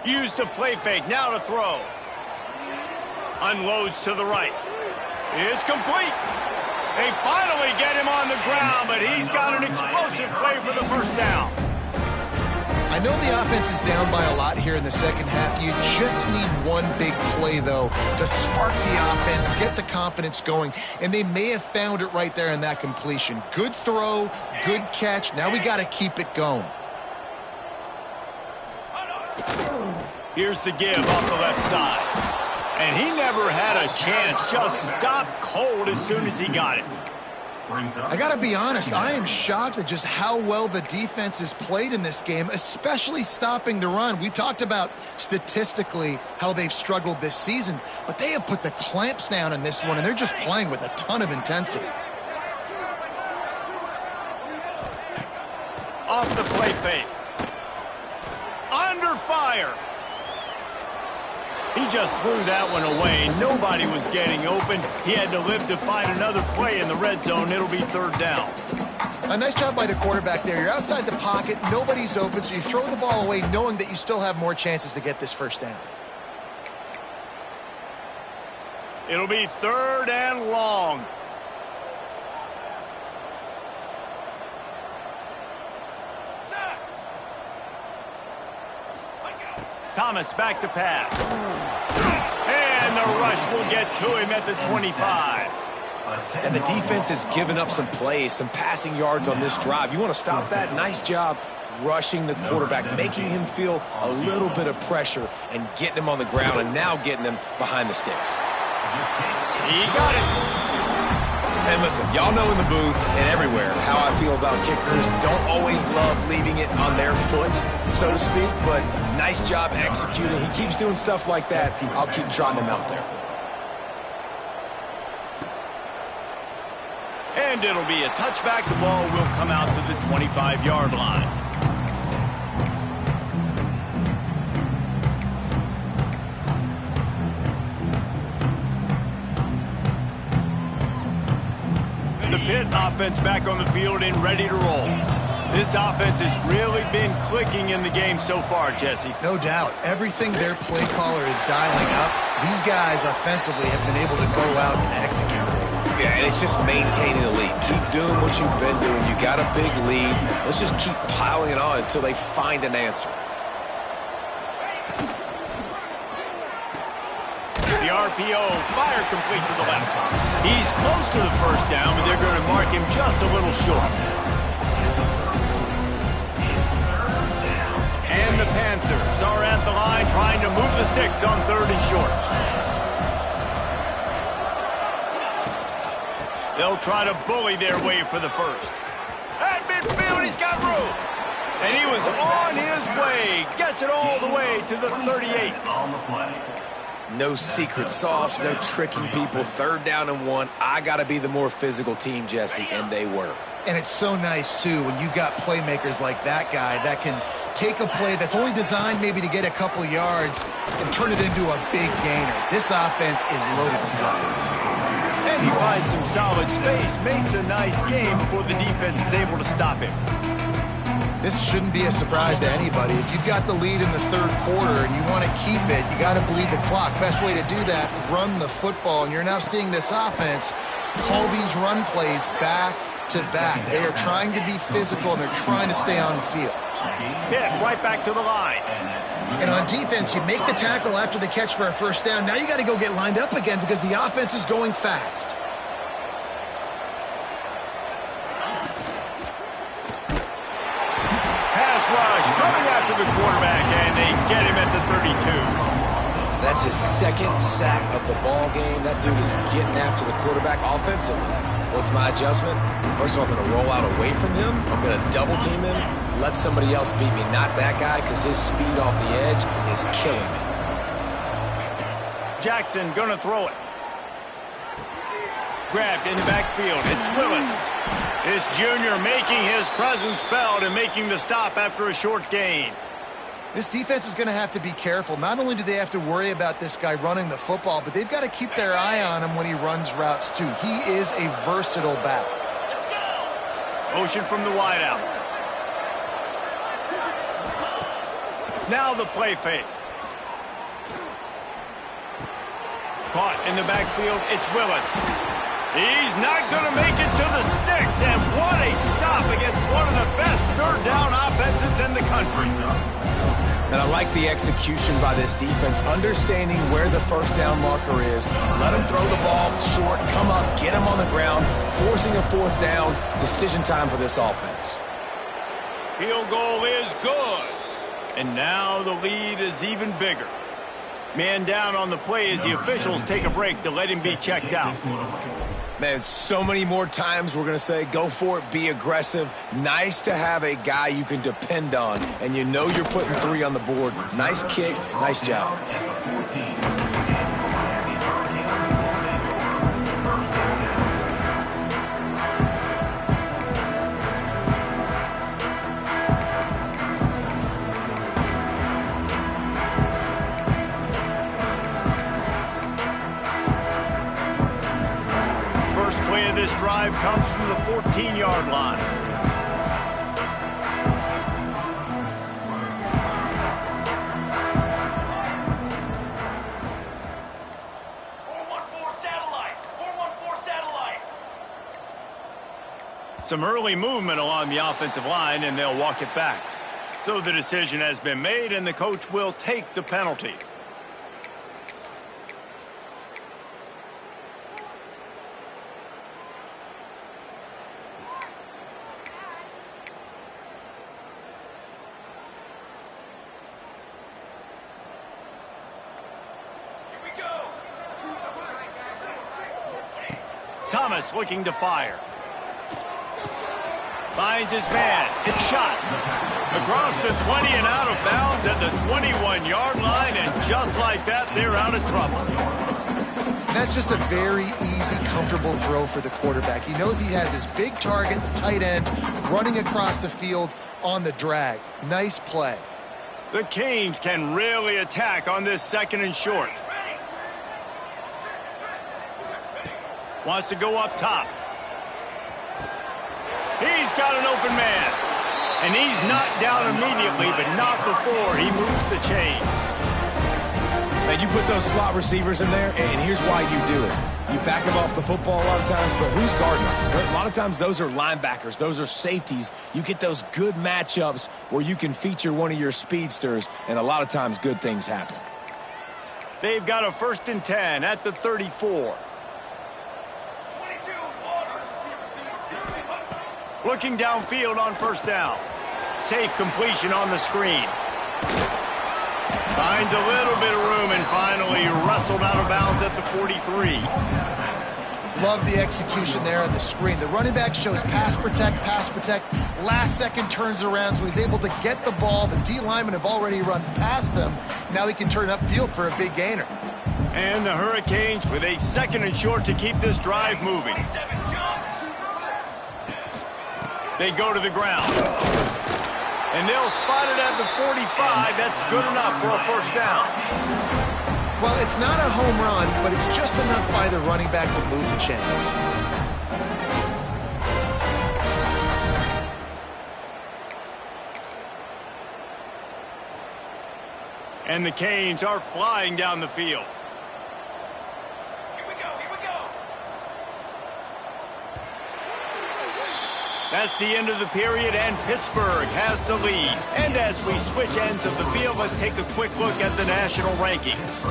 Used to play fake, now to throw. Unloads to the right. It's complete. They finally get him on the ground, but he's got an explosive play for the first down. I know the offense is down by a lot here in the second half. You just need one big play, though, to spark the offense, get the confidence going, and they may have found it right there in that completion. Good throw, good catch. Now we got to keep it going. Here's the give off the left side. And he never had a chance. Just stopped cold as soon as he got it. I got to be honest, I am shocked at just how well the defense has played in this game, especially stopping the run. We talked about statistically how they've struggled this season, but they have put the clamps down in this one, and they're just playing with a ton of intensity. Off the play fake. Under fire. He just threw that one away. Nobody was getting open. He had to live to find another play in the red zone. It'll be 3rd down. A nice job by the quarterback there. You're outside the pocket. Nobody's open, so you throw the ball away knowing that you still have more chances to get this first down. It'll be 3rd and long. Thomas back to pass. And the rush will get to him at the 25. And the defense has given up some plays, some passing yards on this drive. You want to stop that? Nice job rushing the quarterback, making him feel a little bit of pressure and getting him on the ground and now getting him behind the sticks. He got it. And listen, y'all know in the booth and everywhere how I feel about kickers. Don't always love leaving it on their foot, so to speak, but nice job executing. He keeps doing stuff like that. I'll keep trotting him out there. And it'll be a touchback. The ball will come out to the 25-yard line. The Pitt offense back on the field and ready to roll. This offense has really been clicking in the game so far, Jesse. No doubt. Everything their play caller is dialing up, these guys offensively have been able to go out and execute. Yeah, and it's just maintaining the lead. Keep doing what you've been doing. You got a big lead. Let's just keep piling it on until they find an answer. The RPO, fire complete to the left. He's close to the first down, but they're going to mark him just a little short. And the Panthers are at the line trying to move the sticks on 3rd and short. They'll try to bully their way for the first. At midfield, he's got room. And he was on his way. Gets it all the way to the 38. On the play. No secret sauce, no tricking people. 3rd down and 1. I got to be the more physical team, Jesse, and they were. And it's so nice, too, when you've got playmakers like that guy that can take a play that's only designed maybe to get a couple yards and turn it into a big gainer. This offense is loaded with weapons. And he finds some solid space, makes a nice game before the defense is able to stop him. This shouldn't be a surprise to anybody. If you've got the lead in the 3rd quarter and you want to keep it, you got to bleed the clock. Best way to do that, run the football. And you're now seeing this offense call these run plays back to back. They are trying to be physical, and they're trying to stay on the field. Hit right back to the line. And on defense, you make the tackle after the catch for a first down. Now you got to go get lined up again because the offense is going fast. Pass rush coming after the quarterback, and they get him at the 32. That's his 2nd sack of the ball game. That dude is getting after the quarterback offensively. What's my adjustment? First of all, I'm going to roll out away from him. I'm going to double team him. Let somebody else beat me, not that guy, because his speed off the edge is killing me. Jackson going to throw it. Grabbed in the backfield. It's Willis. This junior making his presence felt and making the stop after a short gain. This defense is going to have to be careful. Not only do they have to worry about this guy running the football, but they've got to keep their eye on him when he runs routes, too. He is a versatile back. Motion from the wideout. Now the play fake. Caught in the backfield. It's Willis. He's not going to make it to the sticks. And what a stop against one of the best 3rd down offenses in the country. And I like the execution by this defense, understanding where the first down marker is. Let him throw the ball short, come up, get him on the ground, forcing a 4th down. Decision time for this offense. Field goal is good. And now the lead is even bigger. Man down on the play as the officials take a break to let him be checked out. Man, so many more times we're going to say, go for it, be aggressive. Nice to have a guy you can depend on, and you know you're putting 3 on the board. Nice kick, nice job. This drive comes from the 14-yard line. Some early movement along the offensive line, and they'll walk it back. So the decision has been made, and the coach will take the penalty. Thomas looking to fire. Finds his man. It's shot. Across the 20 and out of bounds at the 21-yard line, and just like that, they're out of trouble. That's just a very easy, comfortable throw for the quarterback. He knows he has his big target, the tight end, running across the field on the drag. Nice play. The Canes can really attack on this 2nd and short. Wants to go up top. He's got an open man. And he's knocked down immediately, but not before he moves the chains. And you put those slot receivers in there, and here's why you do it. You back them off the football a lot of times, but who's guarding them? A lot of times those are linebackers. Those are safeties. You get those good matchups where you can feature one of your speedsters, and a lot of times good things happen. They've got a 1st and 10 at the 34. Looking downfield on 1st down. Safe completion on the screen. Finds a little bit of room and finally wrestled out of bounds at the 43. Love the execution there on the screen. The running back shows pass protect, last second turns around, so he's able to get the ball. The D linemen have already run past him. Now he can turn upfield for a big gainer. And the Hurricanes with a 2nd and short to keep this drive moving. They go to the ground. And they'll spot it at the 45. That's good enough for a 1st down. Well, it's not a home run, but it's just enough by the running back to move the chains. And the Canes are flying down the field. That's the end of the period, and Pittsburgh has the lead. And as we switch ends of the field, let's take a quick look at the national rankings.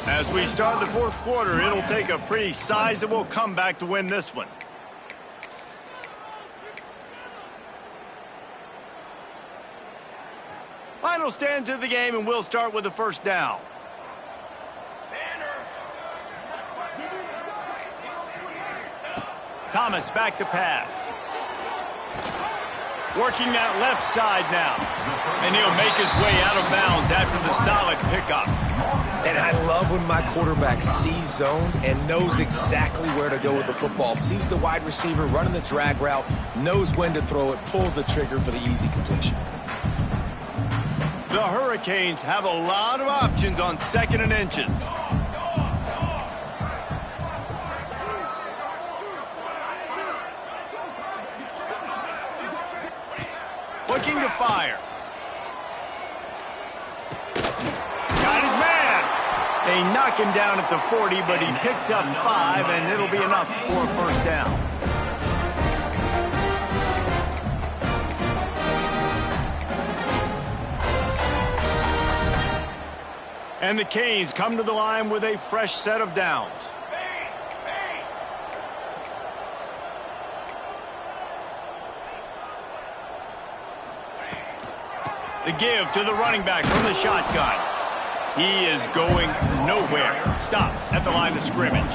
As we start the 4th quarter, it'll take a pretty sizable comeback to win this one. Final stands of the game, and we'll start with the 1st down. Thomas back to pass. Working that left side now. And he'll make his way out of bounds after the solid pickup. And I love when my quarterback sees zoned and knows exactly where to go with the football. Sees the wide receiver running the drag route, knows when to throw it, pulls the trigger for the easy completion. The Hurricanes have a lot of options on 2nd and inches. Looking to fire. Got his man. They knock him down at the 40, but he picks up 5, and it'll be enough for a 1st down. And the Canes come to the line with a fresh set of downs. The give to the running back from the shotgun. He is going nowhere. Stop at the line of scrimmage.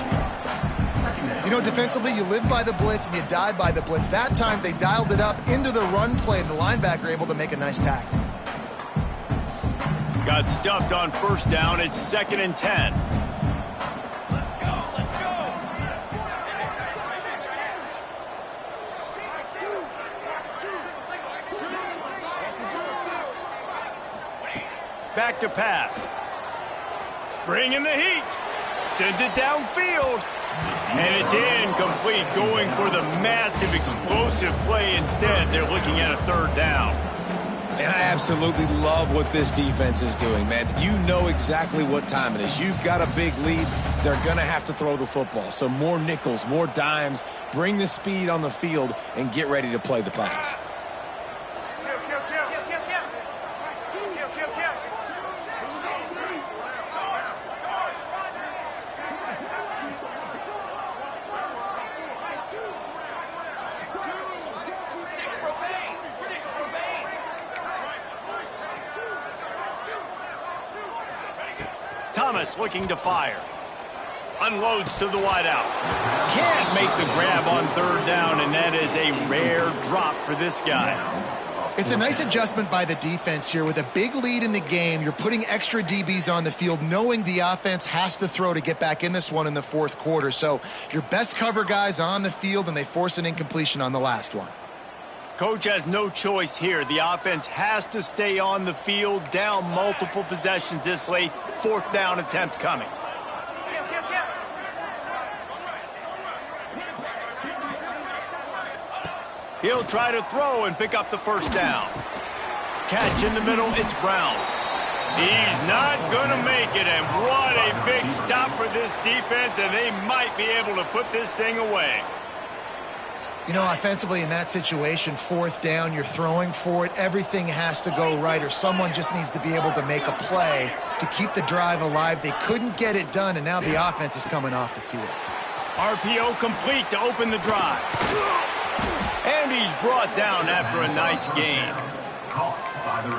You know, defensively, you live by the blitz and you die by the blitz. That time, they dialed it up into the run play, and the linebacker able to make a nice tackle. Got stuffed on 1st down. It's 2nd and 10. Back to pass. Bringing the heat. Sends it downfield. And it's incomplete, going for the massive explosive play instead. They're looking at a 3rd down. And I absolutely love what this defense is doing, man. You know exactly what time it is. You've got a big lead. They're going to have to throw the football. So more nickels, more dimes. Bring the speed on the field and get ready to play the pass. Thomas looking to fire. unloads to the wideout. Can't make the grab on third down, and that is a rare drop for this guy. It's a nice adjustment by the defense here. With a big lead in the game, you're putting extra DBs on the field, knowing the offense has to throw to get back in this one in the fourth quarter. So your best cover guys on the field, and they force an incompletion on the last one. Coach has no choice here. The offense has to stay on the field, down multiple possessions this late. Fourth down attempt coming. He'll try to throw and pick up the first down. Catch in the middle, it's Brown. He's not going to make it, and what a big stop for this defense, and they might be able to put this thing away. You know, offensively in that situation, fourth down, you're throwing for it. Everything has to go right, or someone just needs to be able to make a play to keep the drive alive. They couldn't get it done, and now the offense is coming off the field. RPO complete to open the drive. And he's brought down after a nice gain.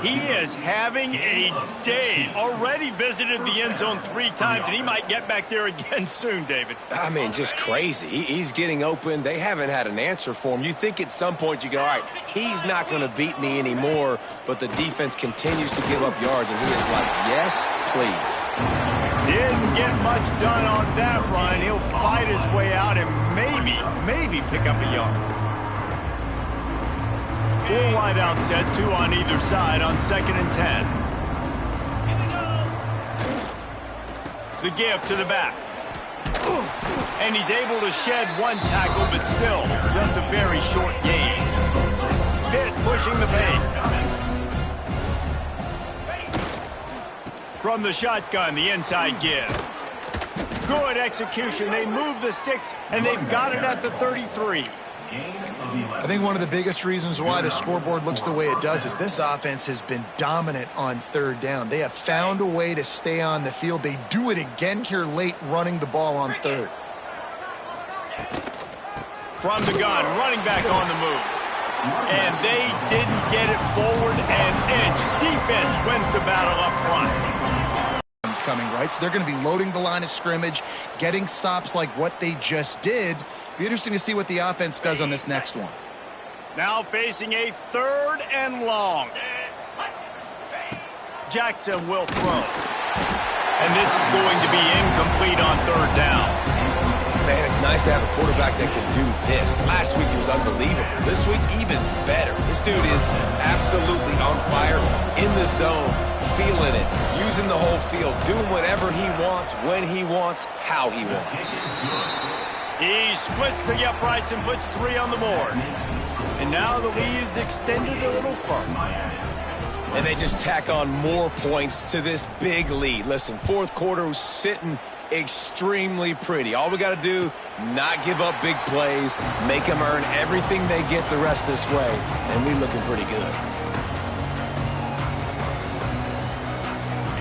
He is having a day. Already visited the end zone 3 times, and he might get back there again soon, David. I mean, just crazy. He's getting open. They haven't had an answer for him. You think at some point you go, all right, he's not going to beat me anymore, but the defense continues to give up yards, and he is like, yes, please. Didn't get much done on that run. He'll fight his way out and maybe pick up a yard. 4 wide out set, 2 on either side on 2nd and 10. The give to the back. And he's able to shed 1 tackle, but still just a very short gain. Pitt pushing the pace. From the shotgun, the inside give. Good execution. They move the sticks, and they've got it at the 33. I think one of the biggest reasons why the scoreboard looks the way it does is this offense has been dominant on third down. They have found a way to stay on the field. They do it again here late, running the ball on third. From the gun, running back on the move. And they didn't get it forward an inch. Defense wins the battle up front. Coming, right? So they're going to be loading the line of scrimmage, getting stops like what they just did. Be interesting to see what the offense does on this next one. Now facing a 3rd and long. Jackson will throw. And this is going to be incomplete on 3rd down. Man, it's nice to have a quarterback that can do this. Last week he was unbelievable. This week, even better. This dude is absolutely on fire, in the zone, feeling it, using the whole field, doing whatever he wants, when he wants, how he wants. He splits the uprights and puts 3 on the board. And now the lead is extended a little further. And they just tack on more points to this big lead. Listen, fourth quarter was sitting extremely pretty. All we got to do, not give up big plays, make them earn everything they get the rest this way, and we looking pretty good.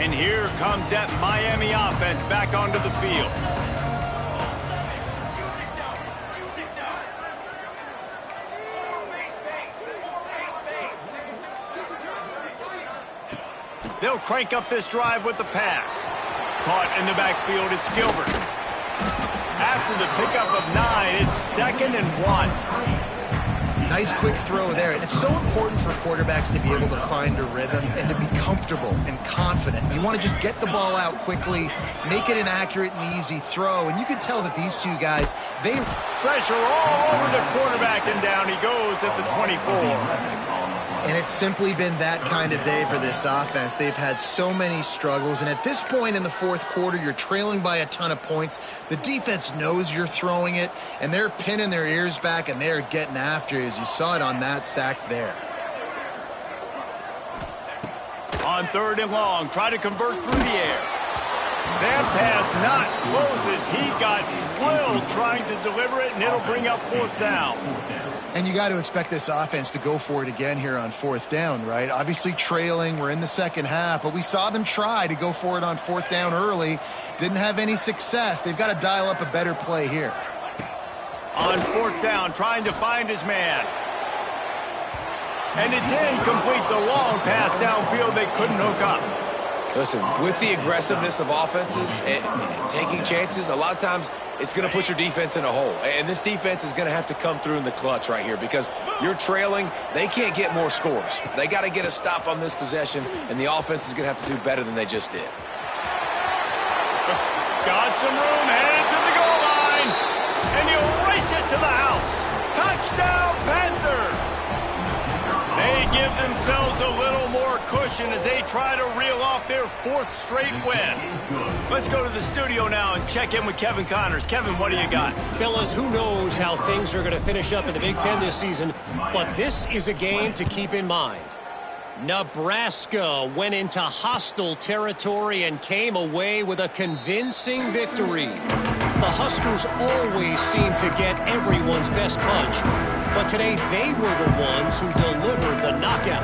And here comes that Miami offense back onto the field. They'll crank up this drive with the pass. Caught in the backfield, it's Gilbert. After the pickup of 9, it's 2nd and 1. Nice quick throw there. And it's so important for quarterbacks to be able to find a rhythm and to be comfortable and confident. You want to just get the ball out quickly, make it an accurate and easy throw. And you can tell that these two guys, they pressure all over the quarterback, and down he goes at the 24. And it's simply been that kind of day for this offense. They've had so many struggles, and at this point in the fourth quarter, you're trailing by a ton of points. The defense knows you're throwing it, and they're pinning their ears back, and they're getting after you, as you saw it on that sack there. On 3rd and long, try to convert through the air. That pass not closes. He got drilled trying to deliver it, and it'll bring up 4th down. And you got to expect this offense to go for it again here on 4th down, right? Obviously trailing, we're in the second half, but we saw them try to go for it on 4th down early. Didn't have any success. They've got to dial up a better play here. On 4th down, trying to find his man. And it's incomplete. The long pass downfield, they couldn't hook up. Listen, with the aggressiveness of offenses and taking chances, a lot of times it's going to put your defense in a hole. And this defense is going to have to come through in the clutch right here because you're trailing. They can't get more scores. They got to get a stop on this possession, and the offense is going to have to do better than they just did. Got some room, headed to the goal line, and he'll race it to the house. Touchdown, Panthers! They give themselves a little more cushion as they try to reel off their 4th straight win. Let's go to the studio now and check in with Kevin Connors. Kevin, what do you got? Fellas, who knows how things are going to finish up in the Big Ten this season, but this is a game to keep in mind. Nebraska went into hostile territory and came away with a convincing victory. The Huskers always seem to get everyone's best punch, but today they were the ones who delivered the knockout.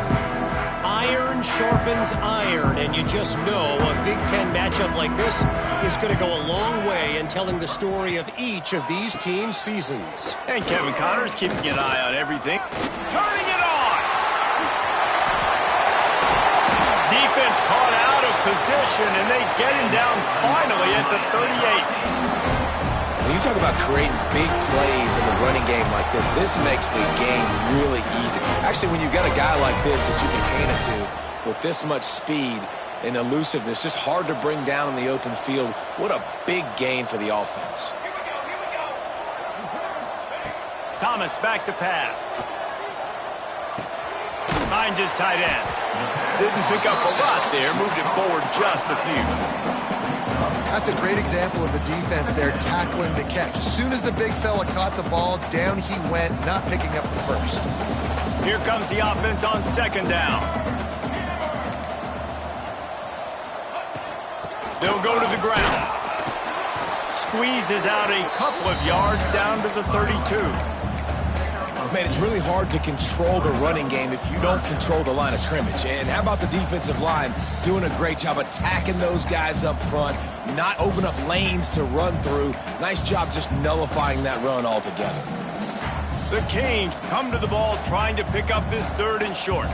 Iron sharpens iron, and you just know a Big Ten matchup like this is going to go a long way in telling the story of each of these teams' seasons. And Kevin Connors keeping an eye on everything. Turning it on! Defense caught out of position, and they get him down finally at the 38. When you talk about creating big plays in the running game like this makes the game really easy. Actually, when you've got a guy like this that you can hand it to with this much speed and elusiveness, just hard to bring down in the open field, what a big gain for the offense. Thomas back to pass. Finds his tight end. Didn't pick up a lot there, moved it forward just a few. That's a great example of the defense there tackling the catch. As soon as the big fella caught the ball, down he went, not picking up the first. Here comes the offense on 2nd down. They'll go to the ground. Squeezes out a couple of yards down to the 32. Man, it's really hard to control the running game if you don't control the line of scrimmage. And how about the defensive line doing a great job attacking those guys up front, not open up lanes to run through. Nice job just nullifying that run altogether. The Canes come to the ball trying to pick up this 3rd and short.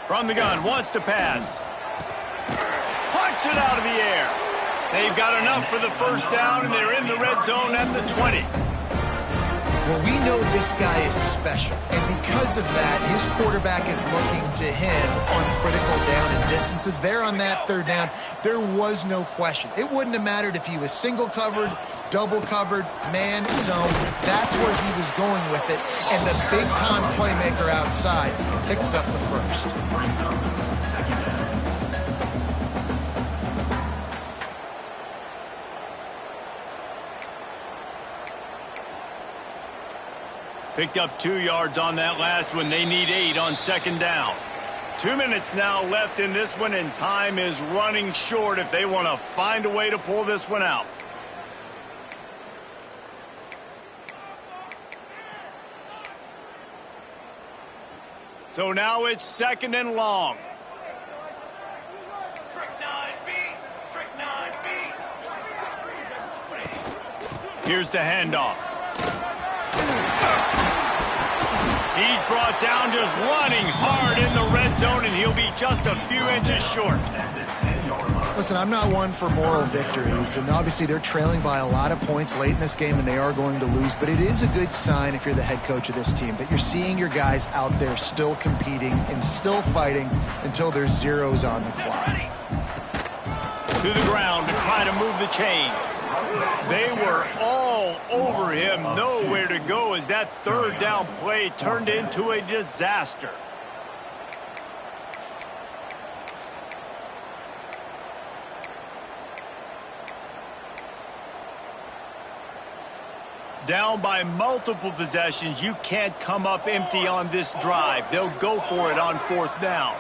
From the gun, wants to pass. Punch it out of the air. They've got enough for the 1st down, and they're in the red zone at the 20. Well, we know this guy is special, and because of that, his quarterback is looking to him on critical down and distances. There on that 3rd down, there was no question. It wouldn't have mattered if he was single covered, double covered, man zone. That's where he was going with it, and the big-time playmaker outside picks up the first. Picked up 2 yards on that last one. They need 8 on 2nd down. 2 minutes now left in this one, and time is running short if they want to find a way to pull this one out. So now it's 2nd and long. Here's the handoff. He's brought down just running hard in the red zone, and he'll be just a few inches short. Listen, I'm not one for moral victories, and obviously they're trailing by a lot of points late in this game, and they are going to lose, but it is a good sign if you're the head coach of this team that you're seeing your guys out there still competing and still fighting until there's zeros on the clock. To the ground to try to move the chains. They were all over him, nowhere to go as that 3rd down play turned into a disaster. Down by multiple possessions, you can't come up empty on this drive. They'll go for it on 4th down.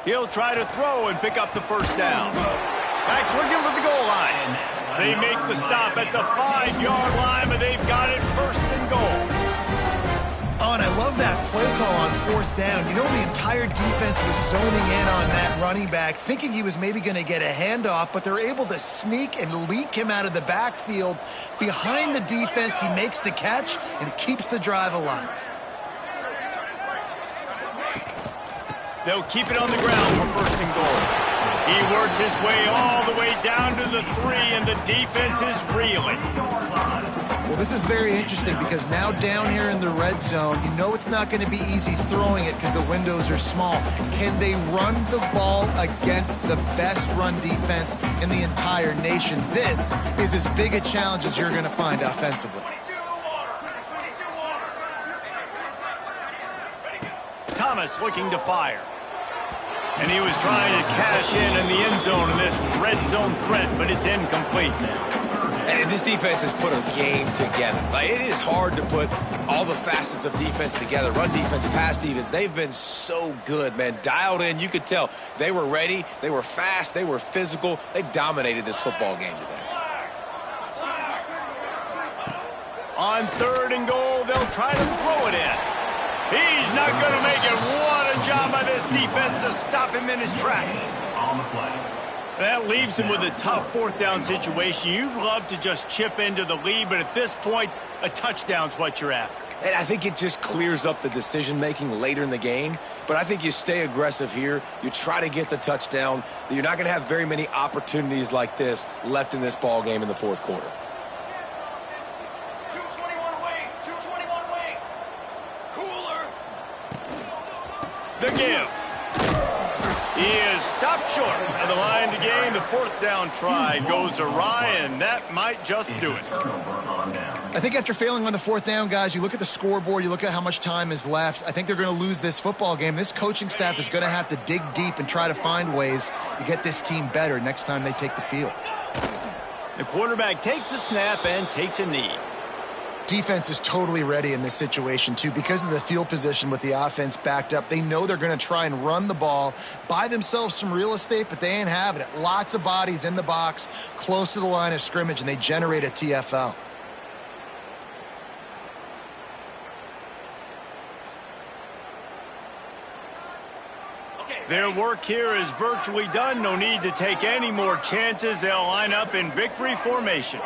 He'll try to throw and pick up the 1st down. Back swinging for the goal line. They make the stop at the 5-yard line, but they've got it 1st and goal. Oh, and I love that play call on 4th down, you know the entire defense was zoning in on that running back, thinking he was maybe going to get a handoff, but they're able to sneak and leak him out of the backfield. Behind the defense, he makes the catch and keeps the drive alive. They'll keep it on the ground for 1st and goal. He works his way all the way down to the 3, and the defense is reeling. Well, this is very interesting because now down here in the red zone, you know it's not going to be easy throwing it because the windows are small. Can they run the ball against the best run defense in the entire nation? This is as big a challenge as you're going to find offensively. Thomas looking to fire. And he was trying to cash in the end zone in this red zone threat, but it's incomplete. And this defense has put a game together. Like, it is hard to put all the facets of defense together. Run defense, pass defense. They've been so good, man. Dialed in. You could tell they were ready. They were fast. They were physical. They dominated this football game today. On 3rd and goal, they'll try to throw it in. He's not going to make it. What a job by this defense to stop him in his tracks. On the play. That leaves him with a tough 4th down situation. You'd love to just chip into the lead, but at this point, a touchdown's what you're after. And I think it just clears up the decision-making later in the game. But I think you stay aggressive here. You try to get the touchdown. You're not going to have very many opportunities like this left in this ball game in the 4th quarter. The give. He is stopped short of the line to gain. The 4th down try goes awry, and that might just do it. I think after failing on the 4th down, guys, you look at the scoreboard, you look at how much time is left. I think they're going to lose this football game. This coaching staff is going to have to dig deep and try to find ways to get this team better next time they take the field. The quarterback takes a snap and takes a knee. Defense is totally ready in this situation, too. Because of the field position with the offense backed up, they know they're going to try and run the ball, buy themselves some real estate, but they ain't having it. Lots of bodies in the box, close to the line of scrimmage, and they generate a TFL. Their work here is virtually done. No need to take any more chances. They'll line up in victory formation.